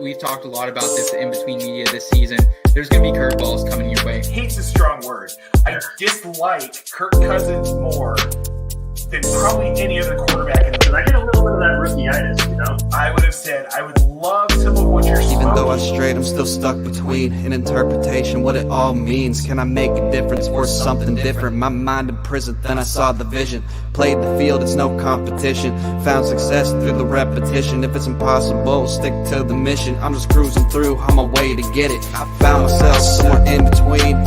we've talked a lot about this in between media this season. There's going to be curveballs coming your way. Hate's a strong word. I dislike Kirk Cousins more than probably any other quarterback in the league. I get a little bit of that rookie-itis, you know? I would have said, I would love some of what you're smoking. Even though I strayed, I'm still stuck between an interpretation, what it all means. Can I make a difference or something different? My mind in prison, then I saw the vision. Played the field, it's no competition. Found success through the repetition. If it's impossible, stick to the mission. I'm just cruising through on my way to get it. I found myself somewhere in between.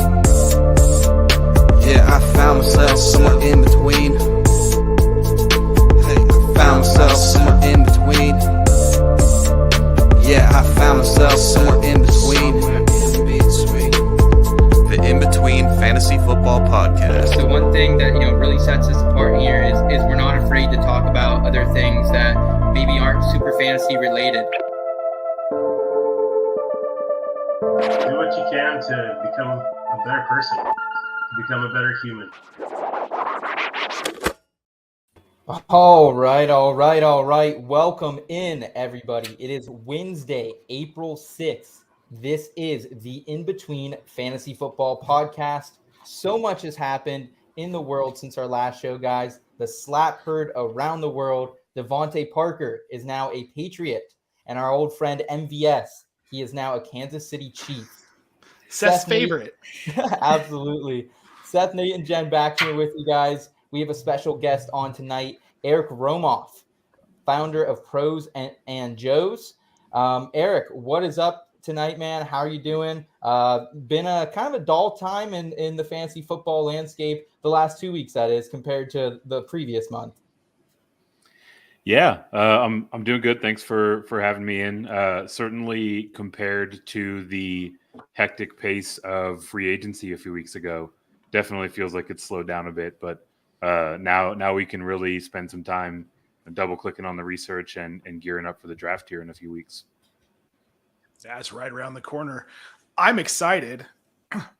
Yeah, I found myself somewhere in between. Found myself somewhere in between. Yeah, I found myself somewhere in between. The In Between Fantasy Football Podcast. So one thing that really sets us apart here is we're not afraid to talk about other things that maybe aren't super fantasy related. Do what you can to become a better person, to become a better human. All right. Welcome in, everybody. It is Wednesday, April 6th. This is the In Between Fantasy Football Podcast. So much has happened in the world since our last show, guys. The slap heard around the world. Devontae Parker is now a Patriot. And our old friend MVS, he is now a Kansas City Chief. Seth's favorite. Absolutely. Seth, Nate, and Jen back here with you guys. We have a special guest on tonight, Eric Romoff, founder of Pros and Joes. Eric, what is up tonight, man? How are you doing? Been a kind of a dull time in the fantasy football landscape the last 2 weeks, that is, compared to the previous month. Yeah, I'm doing good. Thanks for having me in. Certainly compared to the hectic pace of free agency a few weeks ago, definitely feels like it's slowed down a bit, but now we can really spend some time double clicking on the research and gearing up for the draft here in a few weeks. That's right around the corner. I'm excited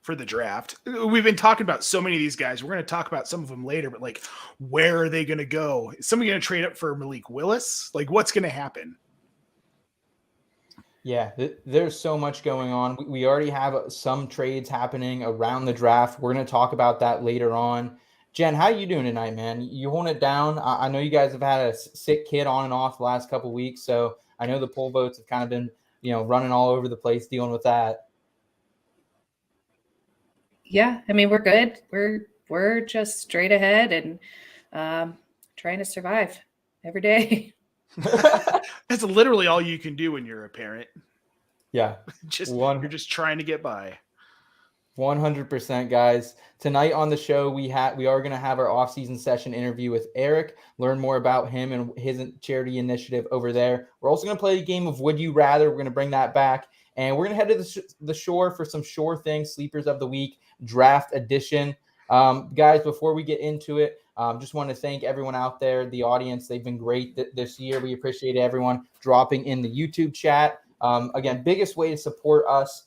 for the draft. We've been talking about so many of these guys. We're going to talk about some of them later, but like, where are they going to go? Is somebody going to trade up for Malik Willis? Like, what's going to happen? Yeah, there's so much going on. We already have some trades happening around the draft. We're going to talk about that later on. Jen, how you doing tonight, man? You holding it down? I know you guys have had a sick kid on and off the last couple of weeks, so I know the poll votes have kind of been, running all over the place dealing with that. Yeah, I mean, we're good. We're just straight ahead and trying to survive every day. That's literally all you can do when you're a parent. Yeah. You're just trying to get by. 100%, guys. Tonight on the show, we are going to have our off-season session interview with Eric, learn more about him and his charity initiative over there. We're also going to play a game of Would You Rather. We're going to bring that back. And we're going to head to the shore for some Shore Things, Sleepers of the Week, Draft Edition. Guys, before we get into it, just want to thank everyone out there, the audience. They've been great this year. We appreciate everyone dropping in the YouTube chat. Again, biggest way to support us.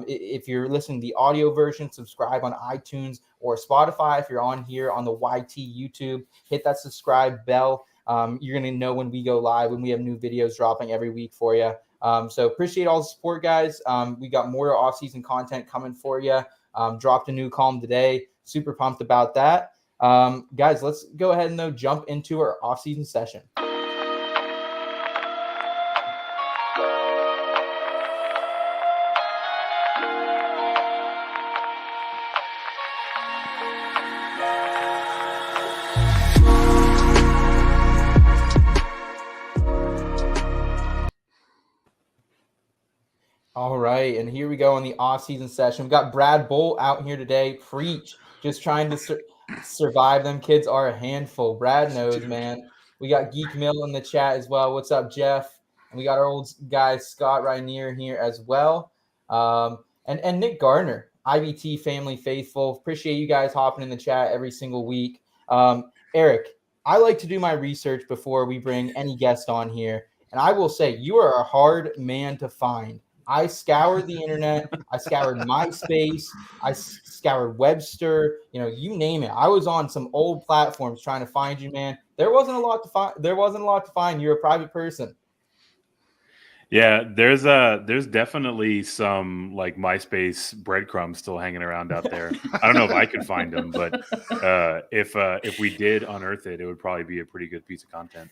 If you're listening to the audio version, subscribe on iTunes or Spotify. If you're on here on the YT YouTube, hit that subscribe bell. You're going to know when we go live, when we have new videos dropping every week for you. So appreciate all the support, guys. We got more off-season content coming for you. Dropped a new column today. Super pumped about that. Guys, let's go ahead and jump into our off-season session. All right, and here we go on the off-season session. We've got Brad Bolt out here today. Preach. Just trying to survive. Them kids are a handful. Brad knows, man. We got Geek Mill in the chat as well. What's up, Jeff? And we got our old guy, Scott Rainier, here as well. And Nick Gardner, IBT Family Faithful. Appreciate you guys hopping in the chat every single week. Eric, I like to do my research before we bring any guest on here. And I will say, you are a hard man to find. I scoured the internet. I scoured MySpace. I scoured Webster. You name it. I was on some old platforms trying to find you, man. There wasn't a lot to find. You're a private person. Yeah, there's definitely some like MySpace breadcrumbs still hanging around out there. I don't know if I could find them, but if we did unearth it, it would probably be a pretty good piece of content.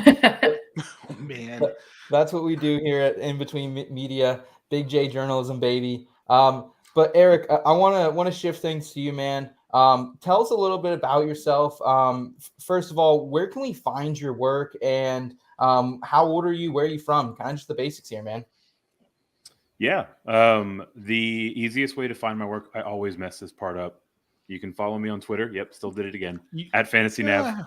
Oh, man. That's what we do here at In Between Media, Big J Journalism, baby. But Eric, I want to shift things to you, man. Tell us a little bit about yourself. First of all, where can we find your work, and how old are you? Where are you from? Kind of just the basics here, man. Yeah. The easiest way to find my work, I always mess this part up. You can follow me on Twitter. Yep, still did it again. At FantasyNav.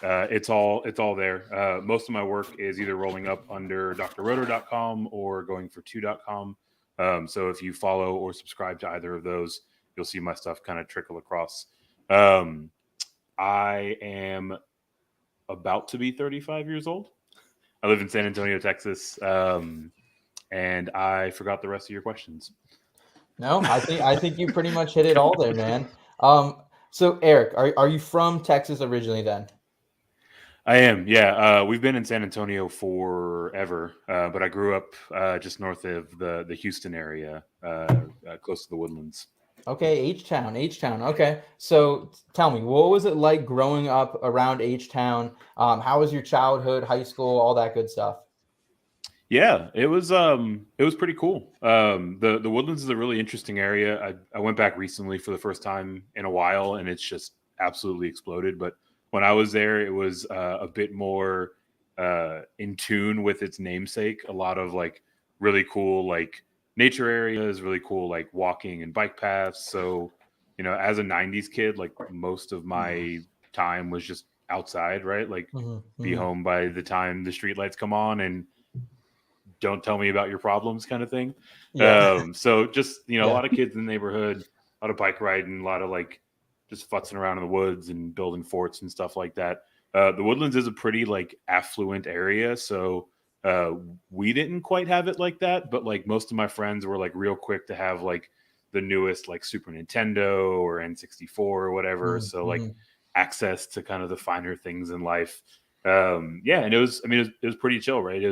It's all there. Most of my work is either rolling up under drroto.com or going for 2.com. So if you follow or subscribe to either of those, you'll see my stuff kind of trickle across. I am about to be 35 years old. I live in San Antonio, Texas. And I forgot the rest of your questions. No, I think you pretty much hit it all there, man. So Eric, are you from Texas originally then? I am, yeah. We've been in San Antonio forever, but I grew up just north of the Houston area, close to the Woodlands. Okay, H-Town. Okay, so tell me, what was it like growing up around H-Town? How was your childhood, high school, all that good stuff? Yeah, it was pretty cool. The Woodlands is a really interesting area. I went back recently for the first time in a while, and it's just absolutely exploded. But when I was there, it was a bit more in tune with its namesake. A lot of like really cool like nature areas, really cool like walking and bike paths. So, you know, as a 90s kid, like most of my time was just outside, right? Like be home by the time the streetlights come on and don't tell me about your problems kind of thing. Yeah. So just, you know, a lot of kids in the neighborhood, a lot of bike riding, a lot of like just futzing around in the woods and building forts and stuff like that. The Woodlands is a pretty like affluent area. So we didn't quite have it like that, but like most of my friends were like real quick to have like the newest like Super Nintendo or N64 or whatever. So like access to kind of the finer things in life. And it was pretty chill, right?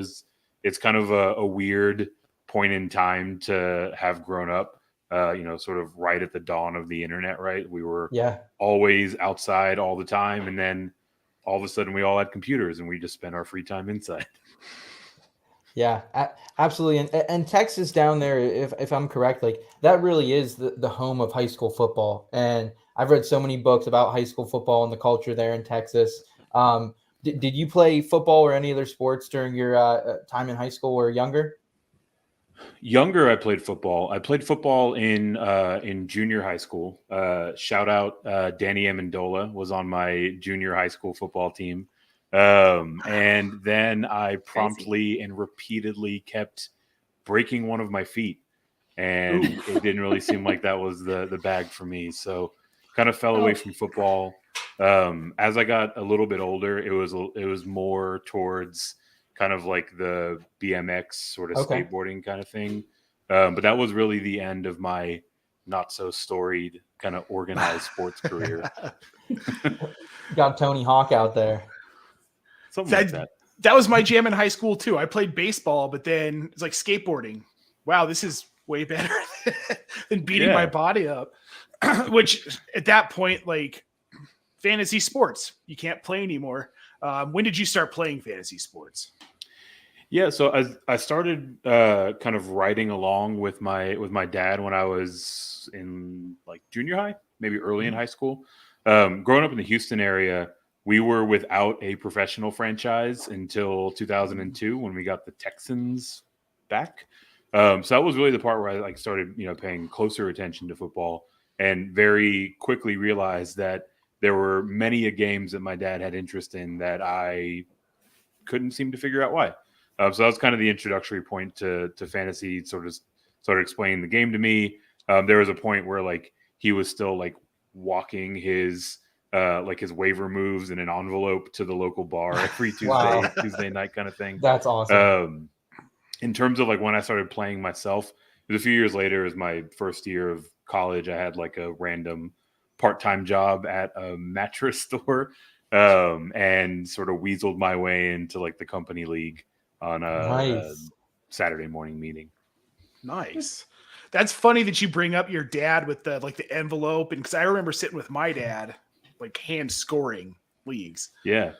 It's kind of a weird point in time to have grown up, you know, sort of right at the dawn of the internet, right? We were always outside all the time. And then all of a sudden we all had computers and we just spent our free time inside. Yeah, absolutely. And Texas down there, if I'm correct, like that really is the home of high school football. And I've read so many books about high school football and the culture there in Texas. Did you play football or any other sports during your time in high school or younger? Younger, I played football. I played football in junior high school. Shout out Danny Amendola was on my junior high school football team. And then I promptly and repeatedly kept breaking one of my feet. And it didn't really seem like that was the bag for me. So kind of fell away from football. As I got a little bit older, it was more towards kind of like the BMX sort of skateboarding kind of thing. But that was really the end of my not so storied kind of organized sports career. Got Tony Hawk out there. Something like that. That was my jam in high school too. I played baseball, but then it's like skateboarding. Wow, this is way better than beating my body up. Which at that point, like fantasy sports, you can't play anymore. When did you start playing fantasy sports? Yeah, so I started kind of riding along with my dad when I was in like junior high, maybe early in high school. Growing up in the Houston area, we were without a professional franchise until 2002 when we got the Texans back. So that was really the part where I like started, you know, paying closer attention to football and very quickly realized that there were many games that my dad had interest in that I couldn't seem to figure out why. So that was kind of the introductory point to fantasy, sort of started explaining the game to me. There was a point where like he was still like walking his like his waiver moves in an envelope to the local bar every Tuesday night kind of thing. That's awesome. In terms of like when I started playing myself, it was a few years later. It was my first year of college. I had like a random part-time job at a mattress store and sort of weaseled my way into like the company league on a Nice. Saturday morning meeting. Nice. That's funny that you bring up your dad with the envelope, and because I remember sitting with my dad, like hand scoring leagues. Yeah.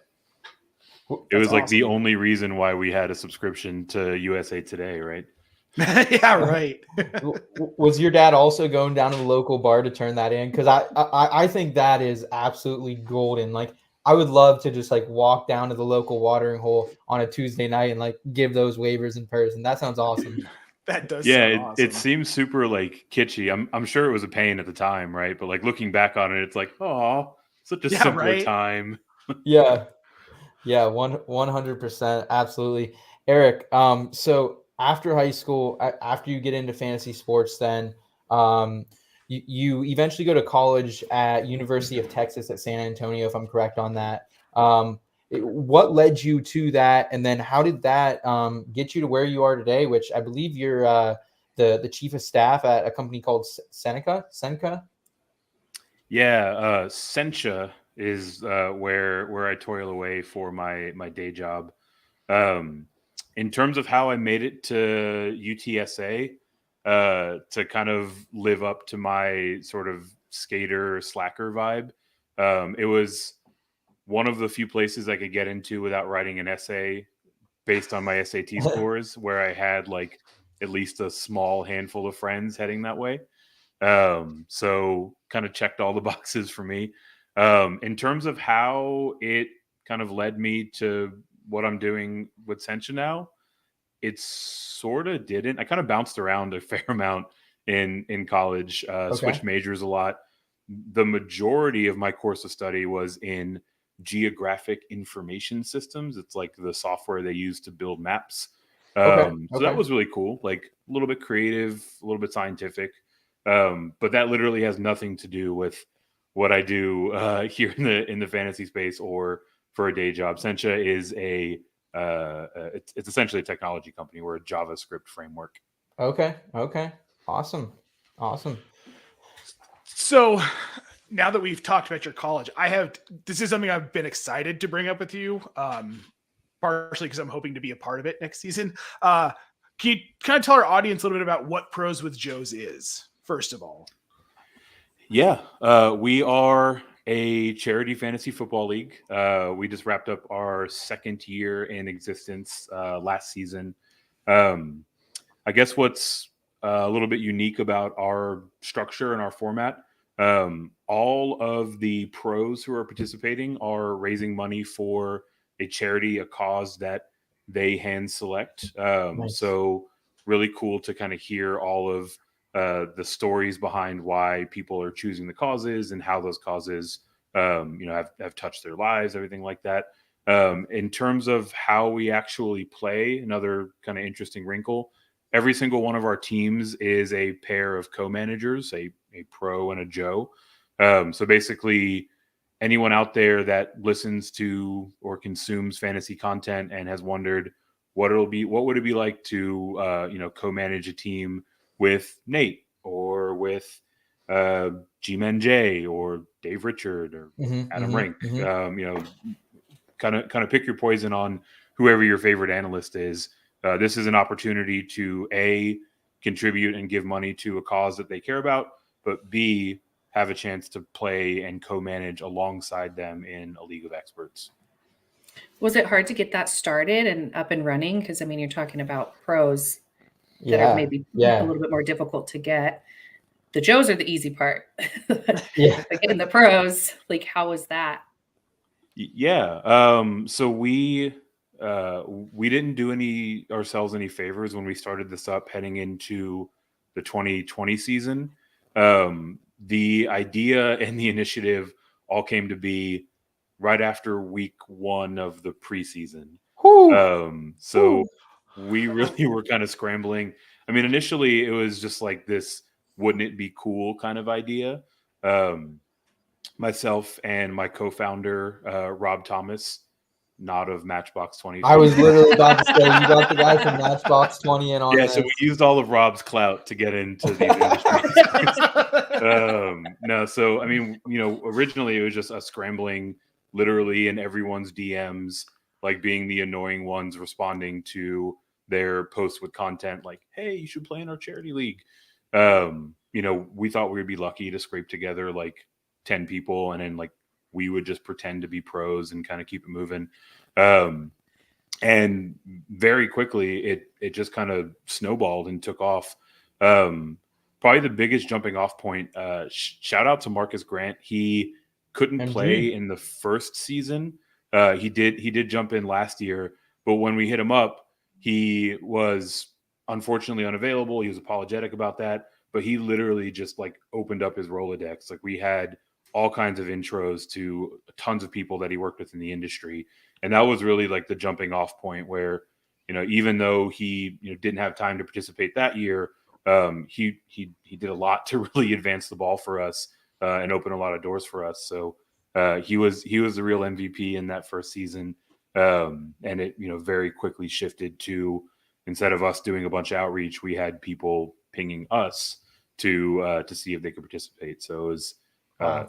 It That's was like the awesome. only reason why we had a subscription to USA Today, right? Yeah, right. Was your dad also going down to the local bar to turn that in? Because I think that is absolutely golden. Like, I would love to just like walk down to the local watering hole on a Tuesday night and like give those waivers in person. That sounds awesome. That does Yeah, sound it awesome. seems super like kitschy. I'm sure it was a pain at the time, right? But like looking back on it, it's like, oh, such a Yeah, simpler right? time. Yeah. 100%. Absolutely. Eric, so after high school, after you get into fantasy sports, then you eventually go to college at University of Texas at San Antonio, if I'm correct on that. What led you to that, and then how did that get you to where you are today, which I believe you're the chief of staff at a company called Senca? Yeah, Sencha is where I toil away for my day job. In terms of how I made it to UTSA, to kind of live up to my sort of skater slacker vibe, it was one of the few places I could get into without writing an essay based on my SAT scores, where I had like at least a small handful of friends heading that way. So kind of checked all the boxes for me. In terms of how it kind of led me to what I'm doing with Sencha now, it sort of didn't. I kind of bounced around a fair amount in college, switched majors a lot. The majority of my course of study was in geographic information systems. It's like the software they use to build maps. So that was really cool, like a little bit creative, a little bit scientific. But that literally has nothing to do with what I do here in the fantasy space or for a day job. Sencha is it's essentially a technology company. We're a JavaScript framework. Okay. Awesome. So now that we've talked about your college, this is something I've been excited to bring up with you, partially because I'm hoping to be a part of it next season. Can you kind of tell our audience a little bit about what Pros with Joes is, first of all? Yeah, we are a charity fantasy football league. We just wrapped up our second year in existence last season. I guess what's a little bit unique about our structure and our format, all of the pros who are participating are raising money for a charity, a cause that they hand select. Nice. So really cool to kind of hear all of the stories behind why people are choosing the causes and how those causes, have touched their lives, everything like that. In terms of how we actually play, another kind of interesting wrinkle, every single one of our teams is a pair of co-managers, a pro and a Joe. So basically anyone out there that listens to or consumes fantasy content and has wondered what would it be like to, co-manage a team with Nate or with G-Man J or Dave Richard or Adam Rink, kind of pick your poison on whoever your favorite analyst is. This is an opportunity to A, contribute and give money to a cause that they care about, but B, have a chance to play and co-manage alongside them in a league of experts. Was it hard to get that started and up and running? Because, I mean, you're talking about pros that are maybe a little bit more difficult to get. The Joes are the easy part. But getting the pros, like, how was that? Yeah. So we didn't do ourselves any favors when we started this up heading into the 2020 season. The idea and the initiative all came to be right after week 1 of the preseason. So we really were kind of scrambling. I mean, initially it was just like this, wouldn't it be cool kind of idea. Myself and my co-founder, Rob Thomas, not of Matchbox 20. I was literally about to say, you got the guy from Matchbox 20 in on Yeah, this. so we used all of Rob's clout to get into these industries. No, so I mean, originally it was just us scrambling literally in everyone's DMs, like being the annoying ones responding to their posts with content like, hey, you should play in our charity league. We thought we would be lucky to scrape together like 10 people, and then like we would just pretend to be pros and kind of keep it moving. And very quickly it just kind of snowballed and took off. Probably the biggest jumping off point, shout out to Marcus Grant. He couldn't play in the first season. He did jump in last year, but when we hit him up, he was unfortunately unavailable. He was apologetic about that, but he literally just like opened up his Rolodex. Like we had all kinds of intros to tons of people that he worked with in the industry. And that was really like the jumping off point where, even though he didn't have time to participate that year, he did a lot to really advance the ball for us and open a lot of doors for us. So he was the real MVP in that first season. And it, very quickly shifted to, instead of us doing a bunch of outreach, we had people pinging us to see if they could participate. So it was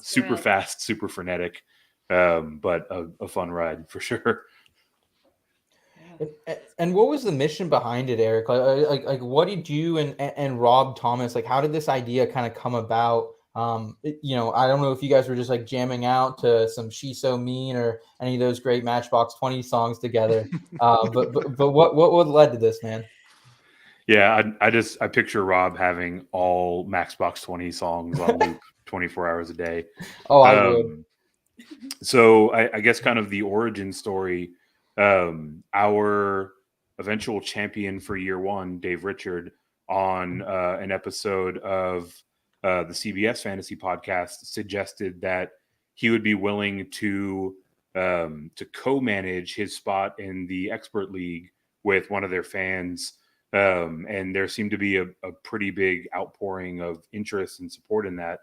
super fast, super frenetic, but a fun ride for sure. And what was the mission behind it, Eric? Like what did you and Rob Thomas, like, how did this idea kind of come about? I don't know if you guys were just like jamming out to some She's So Mean or any of those great Matchbox 20 songs together. But what led to this, man? Yeah, I picture Rob having all Matchbox 20 songs on loop 24 hours a day. Oh, I would. So I guess kind of the origin story, our eventual champion for year one, Dave Richard, on an episode of the CBS Fantasy Podcast, suggested that he would be willing to co-manage his spot in the Expert League with one of their fans. And there seemed to be a pretty big outpouring of interest and support in that.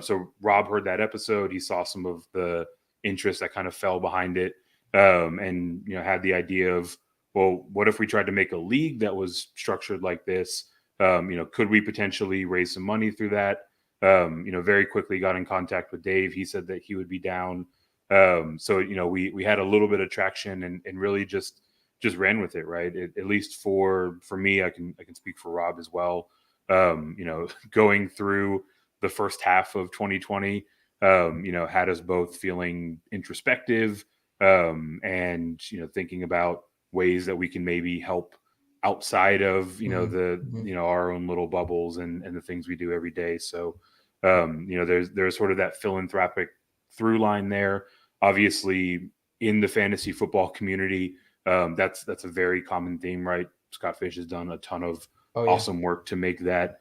So Rob heard that episode. He saw some of the interest that kind of fell behind it, and had the idea of, well, what if we tried to make a league that was structured like this? Could we potentially raise some money through that? Very quickly got in contact with Dave. He said that he would be down. So we had a little bit of traction and really just ran with it, right? At least for me, I can speak for Rob as well. Going through the first half of 2020, had us both feeling introspective, and thinking about ways that we can maybe help outside of our own little bubbles and the things we do every day. So there's sort of that philanthropic through line there. Obviously, in the fantasy football community, that's a very common theme, right? Scott Fish has done a ton of awesome work to make that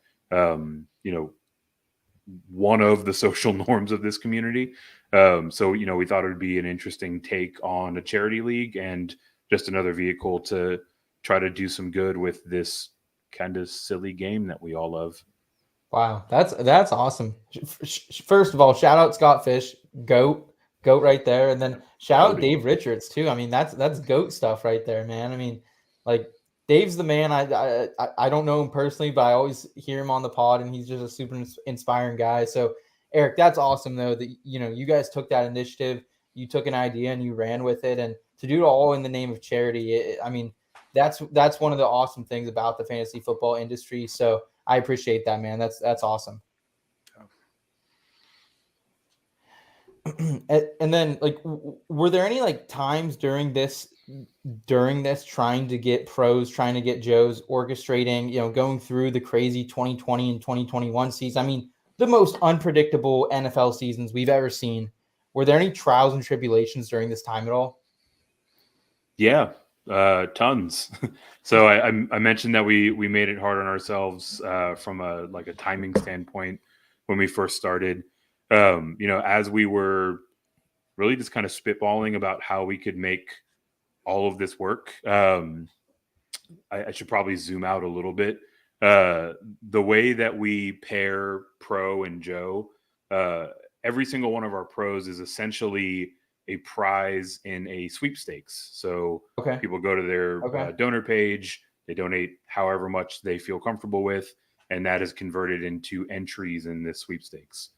one of the social norms of this community. So we thought it would be an interesting take on a charity league and just another vehicle to try to do some good with this kind of silly game that we all love. Wow, that's awesome. First of all, shout out Scott Fish, goat right there, and then shout out Dave Richards too. I mean, that's goat stuff right there, man. I mean, like, Dave's the man. I don't know him personally, but I always hear him on the pod, and he's just a super inspiring guy. So, Eric, that's awesome though that you guys took that initiative, you took an idea and you ran with it, and to do it all in the name of charity. I mean, that's one of the awesome things about the fantasy football industry. So I appreciate that, man. That's awesome. And then, like, were there any like times during this trying to get pros, trying to get Joes, orchestrating, going through the crazy 2020 and 2021 season? I mean, the most unpredictable NFL seasons we've ever seen. Were there any trials and tribulations during this time at all? Yeah, tons. So I mentioned that we made it hard on ourselves from a timing standpoint when we first started. As we were really just kind of spitballing about how we could make all of this work, I should probably zoom out a little bit. The way that we pair Pro and Joe, every single one of our pros is essentially a prize in a sweepstakes. So people go to their donor page, they donate however much they feel comfortable with, and that is converted into entries in this sweepstakes.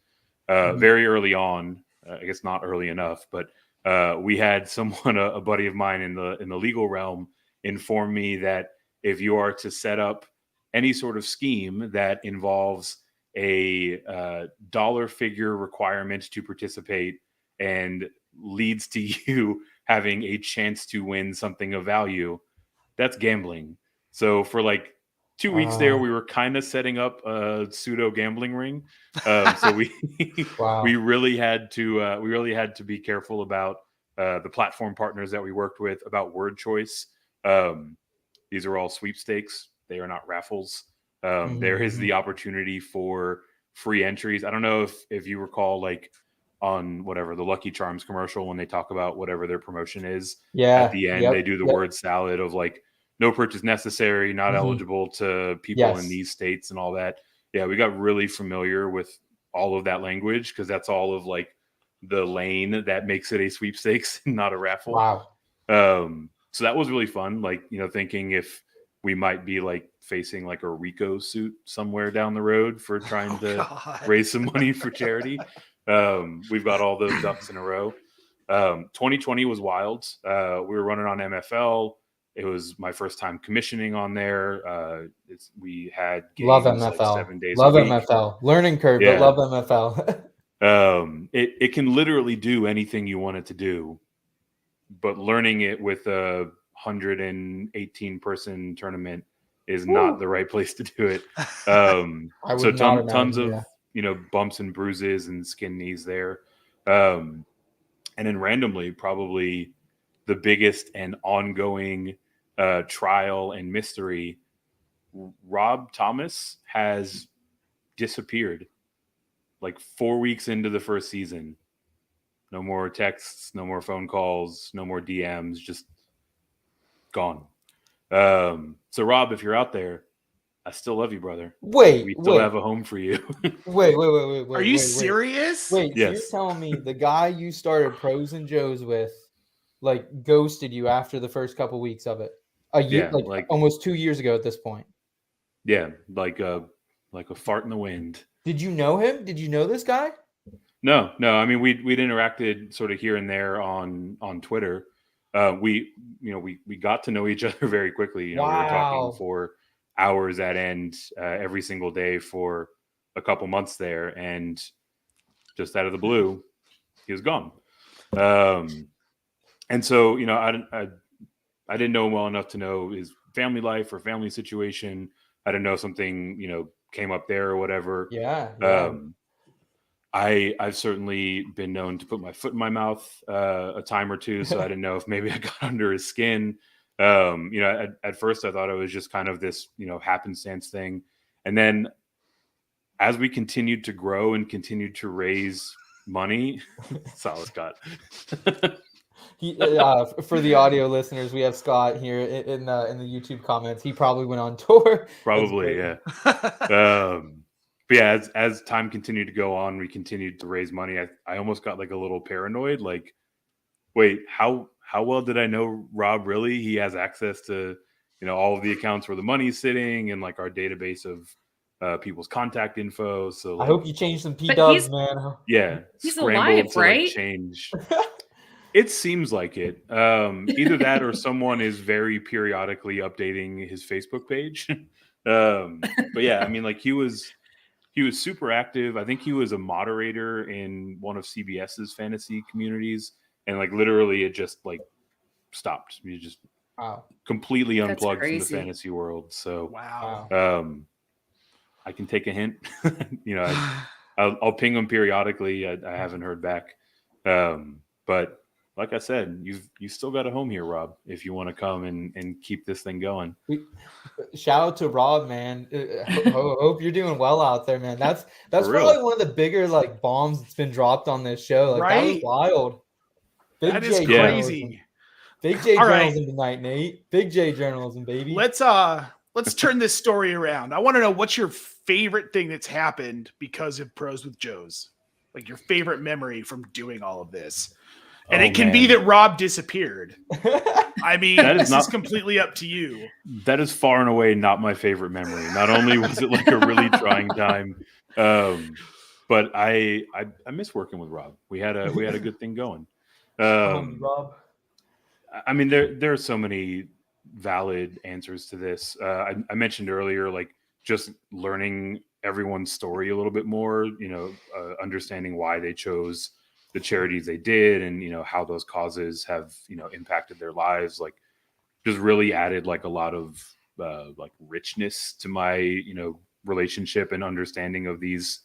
Very early on, I guess not early enough, but we had someone, a buddy of mine in the legal realm, inform me that if you are to set up any sort of scheme that involves a dollar figure requirement to participate and leads to you having a chance to win something of value, that's gambling. So for like 2 weeks there, we were kind of setting up a pseudo gambling ring. So we we really had to be careful about the platform partners that we worked with, about word choice. These are all sweepstakes. They are not raffles. There is the opportunity for free entries. I don't know if you recall, like on whatever the Lucky Charms commercial, when they talk about whatever their promotion is, at the end, they do the word salad of like, no purchase necessary, not eligible to people in these states and all that. Yeah, we got really familiar with all of that language because that's all of like the lane that makes it a sweepstakes, not a raffle. Wow. So that was really fun. Like, thinking if we might be like facing like a RICO suit somewhere down the road for trying to raise some money for charity. We've got all those ducks in a row. 2020 was wild. We were running on MFL. It was my first time commissioning on there. We had games love MFL. Like 7 days love a week. MFL. Learning curve, but love MFL. It can literally do anything you want it to do, but learning it with a 118 person tournament is not the right place to do it. So tons of bumps and bruises and skin knees there. And then randomly, probably the biggest and ongoing trial and mystery, Rob Thomas has disappeared like 4 weeks into the first season. No more texts, no more phone calls, no more DMs, just gone. So Rob, if you're out there, I still love you, brother. We still have a home for you. Wait. Are you serious? Wait, yes. So you're telling me the guy you started Pros and Joes with, like, ghosted you after the first couple weeks of it? A year, like almost 2 years ago at this point. Yeah, like a fart in the wind. Did you know him? Did you know this guy? No. I mean, we'd interacted sort of here and there on Twitter. We got to know each other very quickly. We were talking for hours at end every single day for a couple months there, and just out of the blue, he was gone. And so I didn't know him well enough to know his family life or family situation. I didn't know if something came up there or whatever. Yeah. I've certainly been known to put my foot in my mouth a time or two, so I didn't know if maybe I got under his skin. At first I thought it was just kind of this happenstance thing, and then as we continued to grow and continued to raise money, solid Scott. For the audio listeners, we have Scott here in the YouTube comments. He probably went on tour. Probably, yeah. But yeah, as time continued to go on, we continued to raise money. I almost got like a little paranoid. Like, wait, how well did I know Rob? Really, he has access to all of the accounts where the money's sitting and like our database of people's contact info. So like, I hope you changed some P-dubs, man. Yeah, he's alive, right? Like, change. It seems like it. Either that or someone is very periodically updating his Facebook page. But yeah, I mean, like he was super active. I think he was a moderator in one of CBS's fantasy communities, and like literally it just like stopped. You just completely unplugged from the fantasy world. So I can take a hint. I'll ping him periodically. I haven't heard back, but like I said, you've still got a home here, Rob, if you want to come and keep this thing going. Shout out to Rob, man. Hope you're doing well out there, man. That's probably one of the bigger like bombs that's been dropped on this show. Like that was wild. That is crazy. Big J journalism tonight, Nate. Big J journalism, baby. Let's turn this story around. I want to know what's your favorite thing that's happened because of Pros with Joes? Like your favorite memory from doing all of this. And it can be that Rob disappeared. I mean, this is completely up to you. That is far and away not my favorite memory. Not only was it like a really trying time, but I miss working with Rob. We had a good thing going. Rob. I mean, there are so many valid answers to this. I mentioned earlier, like just learning everyone's story a little bit more, understanding why they chose the charities they did and, how those causes have, impacted their lives, like just really added like a lot of like richness to my, relationship and understanding of these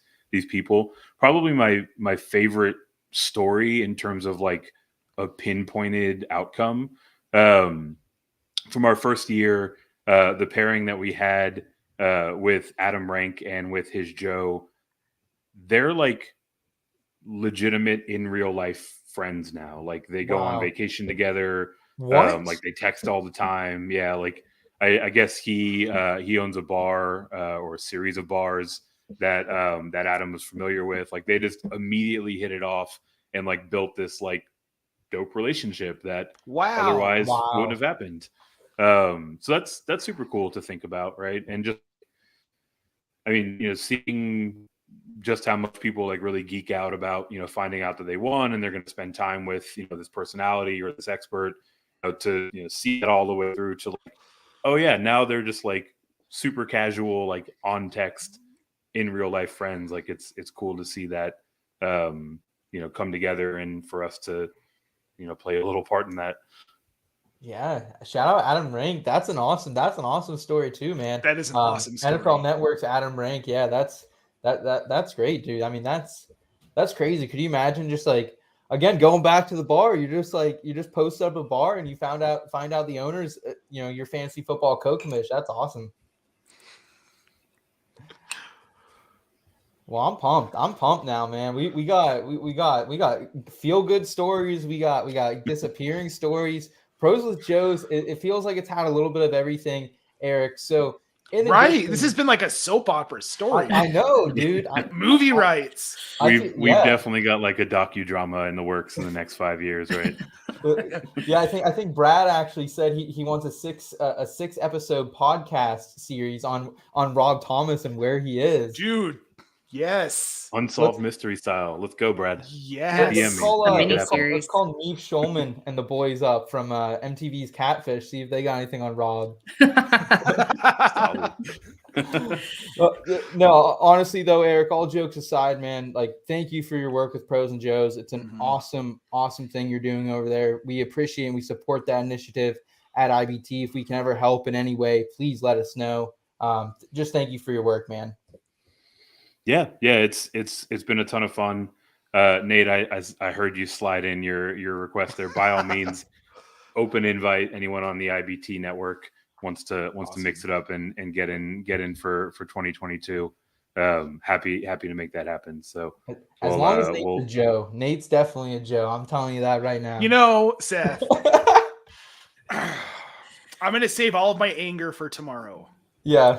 people. Probably my favorite story in terms of like a pinpointed outcome from our first year, the pairing that we had with Adam Rank and with his Joe, they're like legitimate in real life friends now. Like they go on vacation together. Like they text all the time. Yeah. Like I guess he owns a bar or a series of bars that Adam was familiar with. Like they just immediately hit it off and like built this like dope relationship that otherwise wouldn't have happened. So that's super cool to think about, right? And just, I mean, seeing just how much people like really geek out about, finding out that they won and they're going to spend time with, this personality or this expert, to, see it all the way through to like, oh yeah, now they're just like super casual, like on text in real life friends. Like it's cool to see that, come together and for us to, play a little part in that. Yeah, shout out Adam Rank. That's an awesome story too, man. That is an awesome story. NFL Network's Adam Rank. Yeah, that's great, dude. I mean, that's crazy. Could you imagine just like, again, going back to the bar, you just post up a bar and you find out the owners, your fantasy football co-commish. That's awesome. Well, I'm pumped now, man. We got feel good stories. We got disappearing stories. Pros with Joes. It feels like it's had a little bit of everything, Eric. So this has been like a soap opera story. I know, dude. Movie rights. We've definitely got like a docudrama in the works in the next 5 years, right? Yeah, I think Brad actually said he wants a six episode podcast series on Rob Thomas and where he is, dude. Yes. Unsolved mystery style. Let's go, Brad. Yes. Let's call Neve Schulman and the boys up from MTV's Catfish. See if they got anything on Rob. No, honestly though, Eric, all jokes aside, man, like thank you for your work with Pros and Joes. It's an awesome thing you're doing over there. We appreciate and we support that initiative at IBT. If we can ever help in any way, please let us know. Just thank you for your work, man. Yeah, it's been a ton of fun. Nate, I heard you slide in your request there. By all means, open invite. Anyone on the IBT network wants to mix it up and get in for 2022. Happy to make that happen. So as long as Nate's a Joe, Nate's definitely a Joe. I'm telling you that right now. Seth, I'm gonna save all of my anger for tomorrow. Yeah.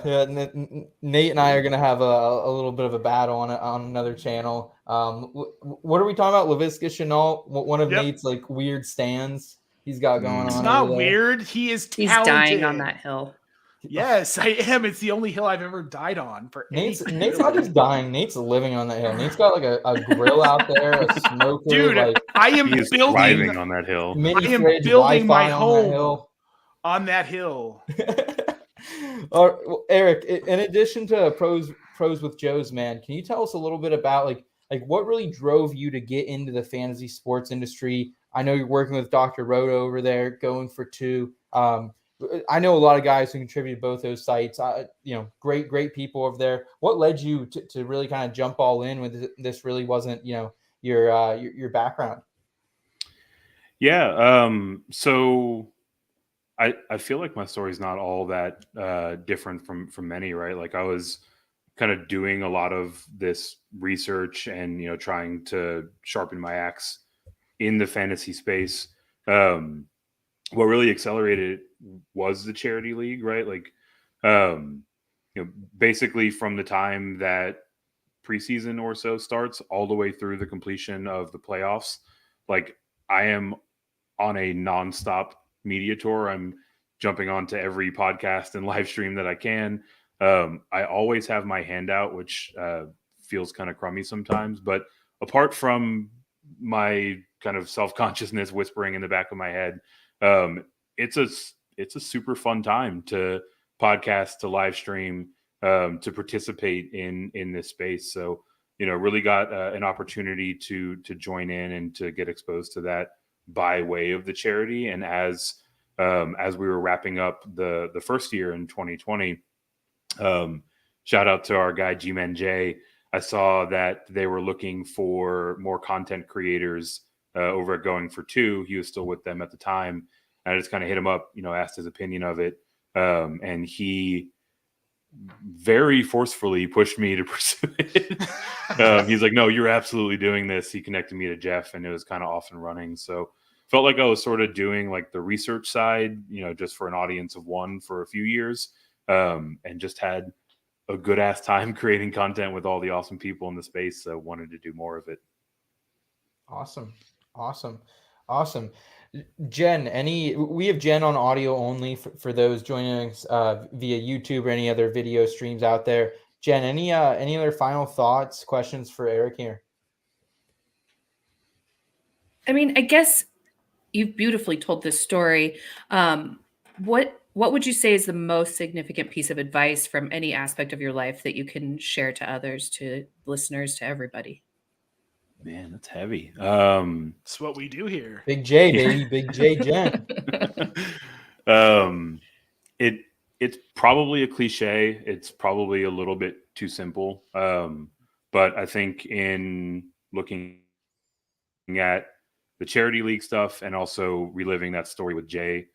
Nate and I are gonna have a little bit of a battle on another channel. What are we talking about? Laviska Shenault, one of Nate's like weird stands he's got going on. It's not weird. He's talented. Dying on that hill. Yes, I am. It's the only hill I've ever died on. Nate's not just dying. Nate's living on that hill. Nate's got like a grill out there, a smoker. Dude, I am thriving on that hill. I am building my home on that hill. Eric, in addition to pros with Joes, man, can you tell us a little bit about like what really drove you to get into the fantasy sports industry? I know you're working with Dr. Roto over there, going for 2. I know a lot of guys who contribute to both those sites. Great people over there. What led you to really kind of jump all in when this really wasn't your background? Yeah. So I feel like my story is not all that different from many, right? Like I was kind of doing a lot of this research and, trying to sharpen my axe in the fantasy space. What really accelerated it was the charity league, right? Like, basically from the time that preseason or so starts all the way through the completion of the playoffs, like I am on a nonstop media tour. I'm jumping onto every podcast and live stream that I can. I always have my hand out, which feels kind of crummy sometimes. But apart from my kind of self-consciousness whispering in the back of my head. It's a super fun time to podcast, to live stream, to participate in this space. So, really got an opportunity to join in and to get exposed to that by way of the charity. And as we were wrapping up the first year in 2020, shout out to our guy G-Man J. I saw that they were looking for more content creators over at Going for Two. He was still with them at the time. And I just kind of hit him up, asked his opinion of it. And he very forcefully pushed me to pursue it. He's like, no, you're absolutely doing this. He connected me to Jeff, and it was kind of off and running. So felt like I was sort of doing like the research side, just for an audience of one for a few years, and just had a good ass time creating content with all the awesome people in the space. So wanted to do more of it. Awesome. Jen, we have Jen on audio only for those joining us via YouTube or any other video streams out there. Jen, any other final thoughts, questions for Eric here? I mean, I guess you've beautifully told this story. What would you say is the most significant piece of advice from any aspect of your life that you can share to others, to listeners, to everybody? Man, that's heavy. That's what we do here. Big J, baby. Big J, Jen. It's probably a cliche. It's probably a little bit too simple. But I think in looking at the charity league stuff and also reliving that story with Jay,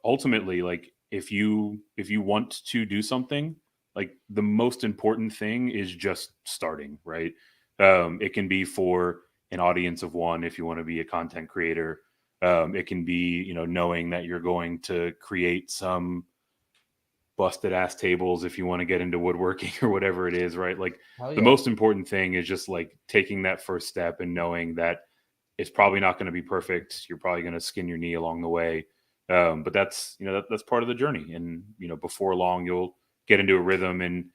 ultimately, like if you want to do something, like the most important thing is just starting, right? It can be for an audience of one if you want to be a content creator. It can be, knowing that you're going to create some busted ass tables if you want to get into woodworking or whatever it is, right? Like the most important thing is just like taking that first step and knowing that it's probably not going to be perfect. You're probably going to skin your knee along the way. But that's, that's part of the journey. And, before long, you'll get into a rhythm and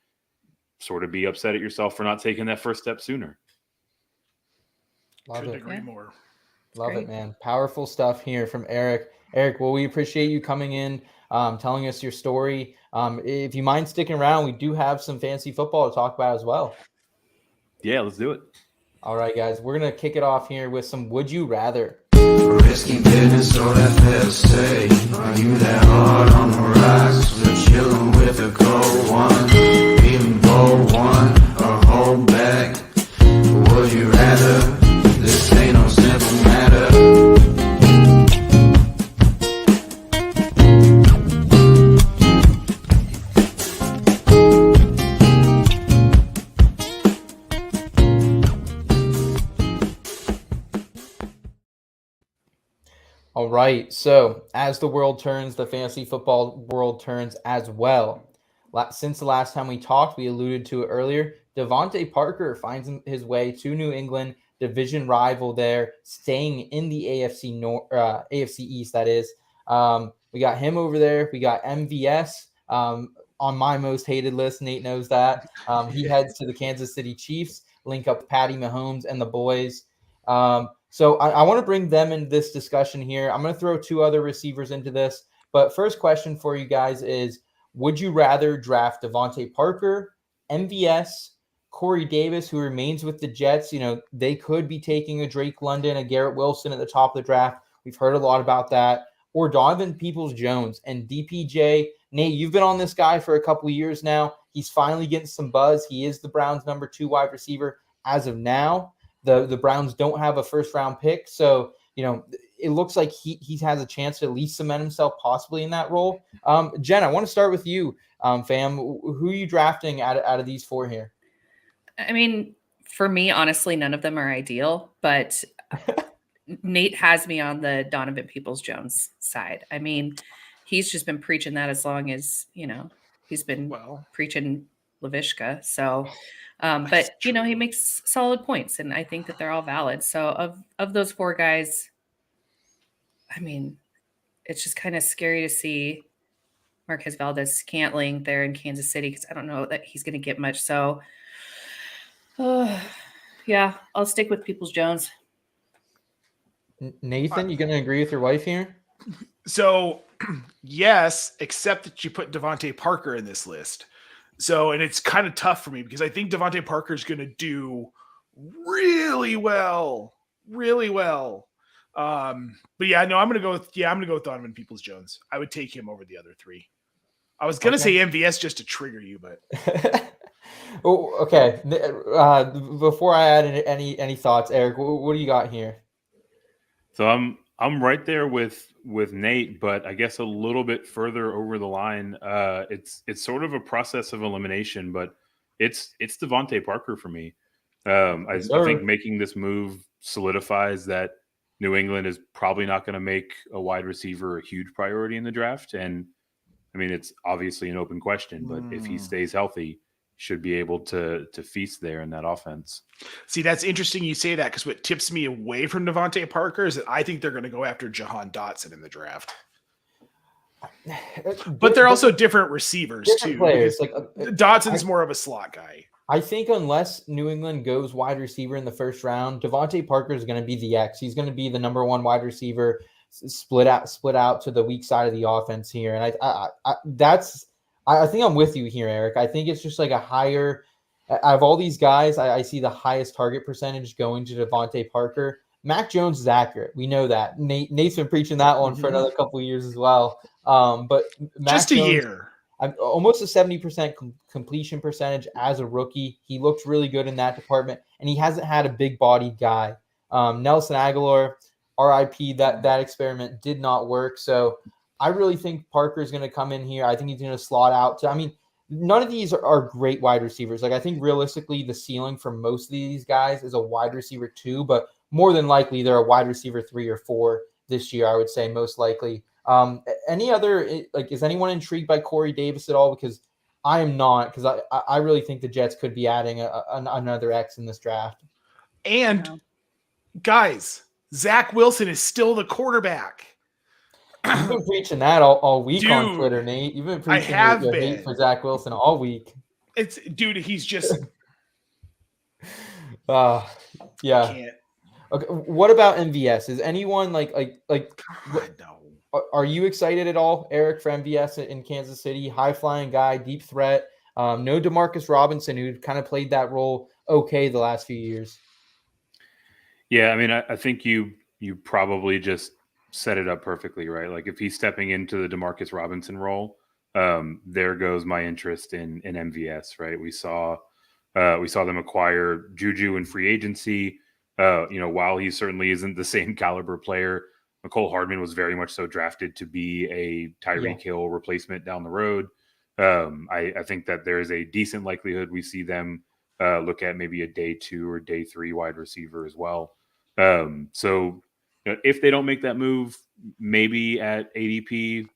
sort of be upset at yourself for not taking that first step sooner. Couldn't agree more. Love it, man. Powerful stuff here from Eric. Eric, well, we appreciate you coming in, telling us your story. If you mind sticking around, we do have some fantasy football to talk about as well. Yeah, let's do it. All right, guys, we're going to kick it off here with some Would You Rather. Risky business, so that fair to say. Are you that hard on the rocks? We're chilling with a cold one, even bold one, or hold back. Would you rather? This ain't no simple matter. All right, so as the world turns, the fantasy football world turns as well. Since the last time we talked, we alluded to it earlier, Devontae Parker finds his way to New England, division rival there, staying in the AFC East, that is. We got him over there. We got MVS on my most hated list. Nate knows that. He heads to the Kansas City Chiefs, link up with Patty Mahomes and the boys. So I want to bring them into this discussion here. I'm going to throw two other receivers into this. But first question for you guys is, would you rather draft Devontae Parker, MVS, Corey Davis, who remains with the Jets? They could be taking a Drake London, a Garrett Wilson at the top of the draft. We've heard a lot about that. Or Donovan Peoples-Jones and DPJ. Nate, you've been on this guy for a couple of years now. He's finally getting some buzz. He is the Browns' number 2 wide receiver as of now. The Browns don't have a first-round pick, so it looks like he has a chance to at least cement himself possibly in that role. Jen, I want to start with you, fam. Who are you drafting out of these four here? I mean, for me, honestly, none of them are ideal, but Nate has me on the Donovan Peoples-Jones side. I mean, he's just been preaching that as long as, he's been preaching Laviska. So, but he makes solid points, and I think that they're all valid. So of those four guys, I mean, it's just kind of scary to see Marquez Valdez-Scantling there in Kansas City, because I don't know that he's going to get much. So, yeah, I'll stick with Peoples-Jones. Nathan, you going to agree with your wife here? So, yes, except that you put Devontae Parker in this list. So, and it's kind of tough for me because I think Devontae Parker is going to do really well. But yeah, no, I'm going to go with Donovan Peoples-Jones. I would take him over the other three. I was going to say MVS just to trigger you, but oh, okay. Before I add any thoughts, Eric, what do you got here? So I'm right there with Nate, but I guess a little bit further over the line. It's sort of a process of elimination, but it's Devontae Parker for me. I think making this move solidifies that New England is probably not going to make a wide receiver a huge priority in the draft. And I mean, it's obviously an open question, but if he stays healthy, should be able to feast there in that offense. See, that's interesting you say that, because what tips me away from Devontae Parker is that I think they're going to go after Jahan Dotson in the draft. But they're also different receivers too. Players. Dotson's more of a slot guy. I think unless New England goes wide receiver in the first round, Devontae Parker is going to be the X. He's going to be the number one wide receiver, split out to the weak side of the offense here. And I think I'm with you here, Eric. I think it's just like a higher out of all these guys. I see the highest target percentage going to Devontae Parker. Mac Jones is accurate. We know that. Nate's been preaching that one for another couple of years as well. But Mac just a Jones, year. Almost a 70% completion percentage as a rookie. He looked really good in that department, and he hasn't had a big-bodied guy. Nelson Aguilar, RIP, that experiment did not work. So I really think Parker is going to come in here. I think he's going to slot out. None of these are great wide receivers. Like, I think realistically the ceiling for most of these guys is a wide receiver 2, but more than likely they're a wide receiver 3 or 4 this year, I would say most likely. Any other, is anyone intrigued by Corey Davis at all? Because I am not, because I really think the Jets could be adding another X in this draft. And guys, Zach Wilson is still the quarterback. You've been preaching that all week on Twitter, Nate. You've been preaching your hate for Zach Wilson all week. He's just yeah. Can't. Okay, what about MVS? Is anyone like God, no. Are you excited at all, Eric, for MVS in Kansas City? High flying guy, deep threat. No Demarcus Robinson, who kind of played that role okay the last few years. Yeah, I mean, I think you probably just set it up perfectly, right? Like if he's stepping into the Demarcus Robinson role, there goes my interest in MVS, right? We saw them acquire Juju in free agency. While he certainly isn't the same caliber player, Mecole Hardman was very much so drafted to be a Tyreek Hill replacement down the road. I think that there is a decent likelihood we see them look at maybe a day 2 or day 3 wide receiver as well. So if they don't make that move, maybe at ADP,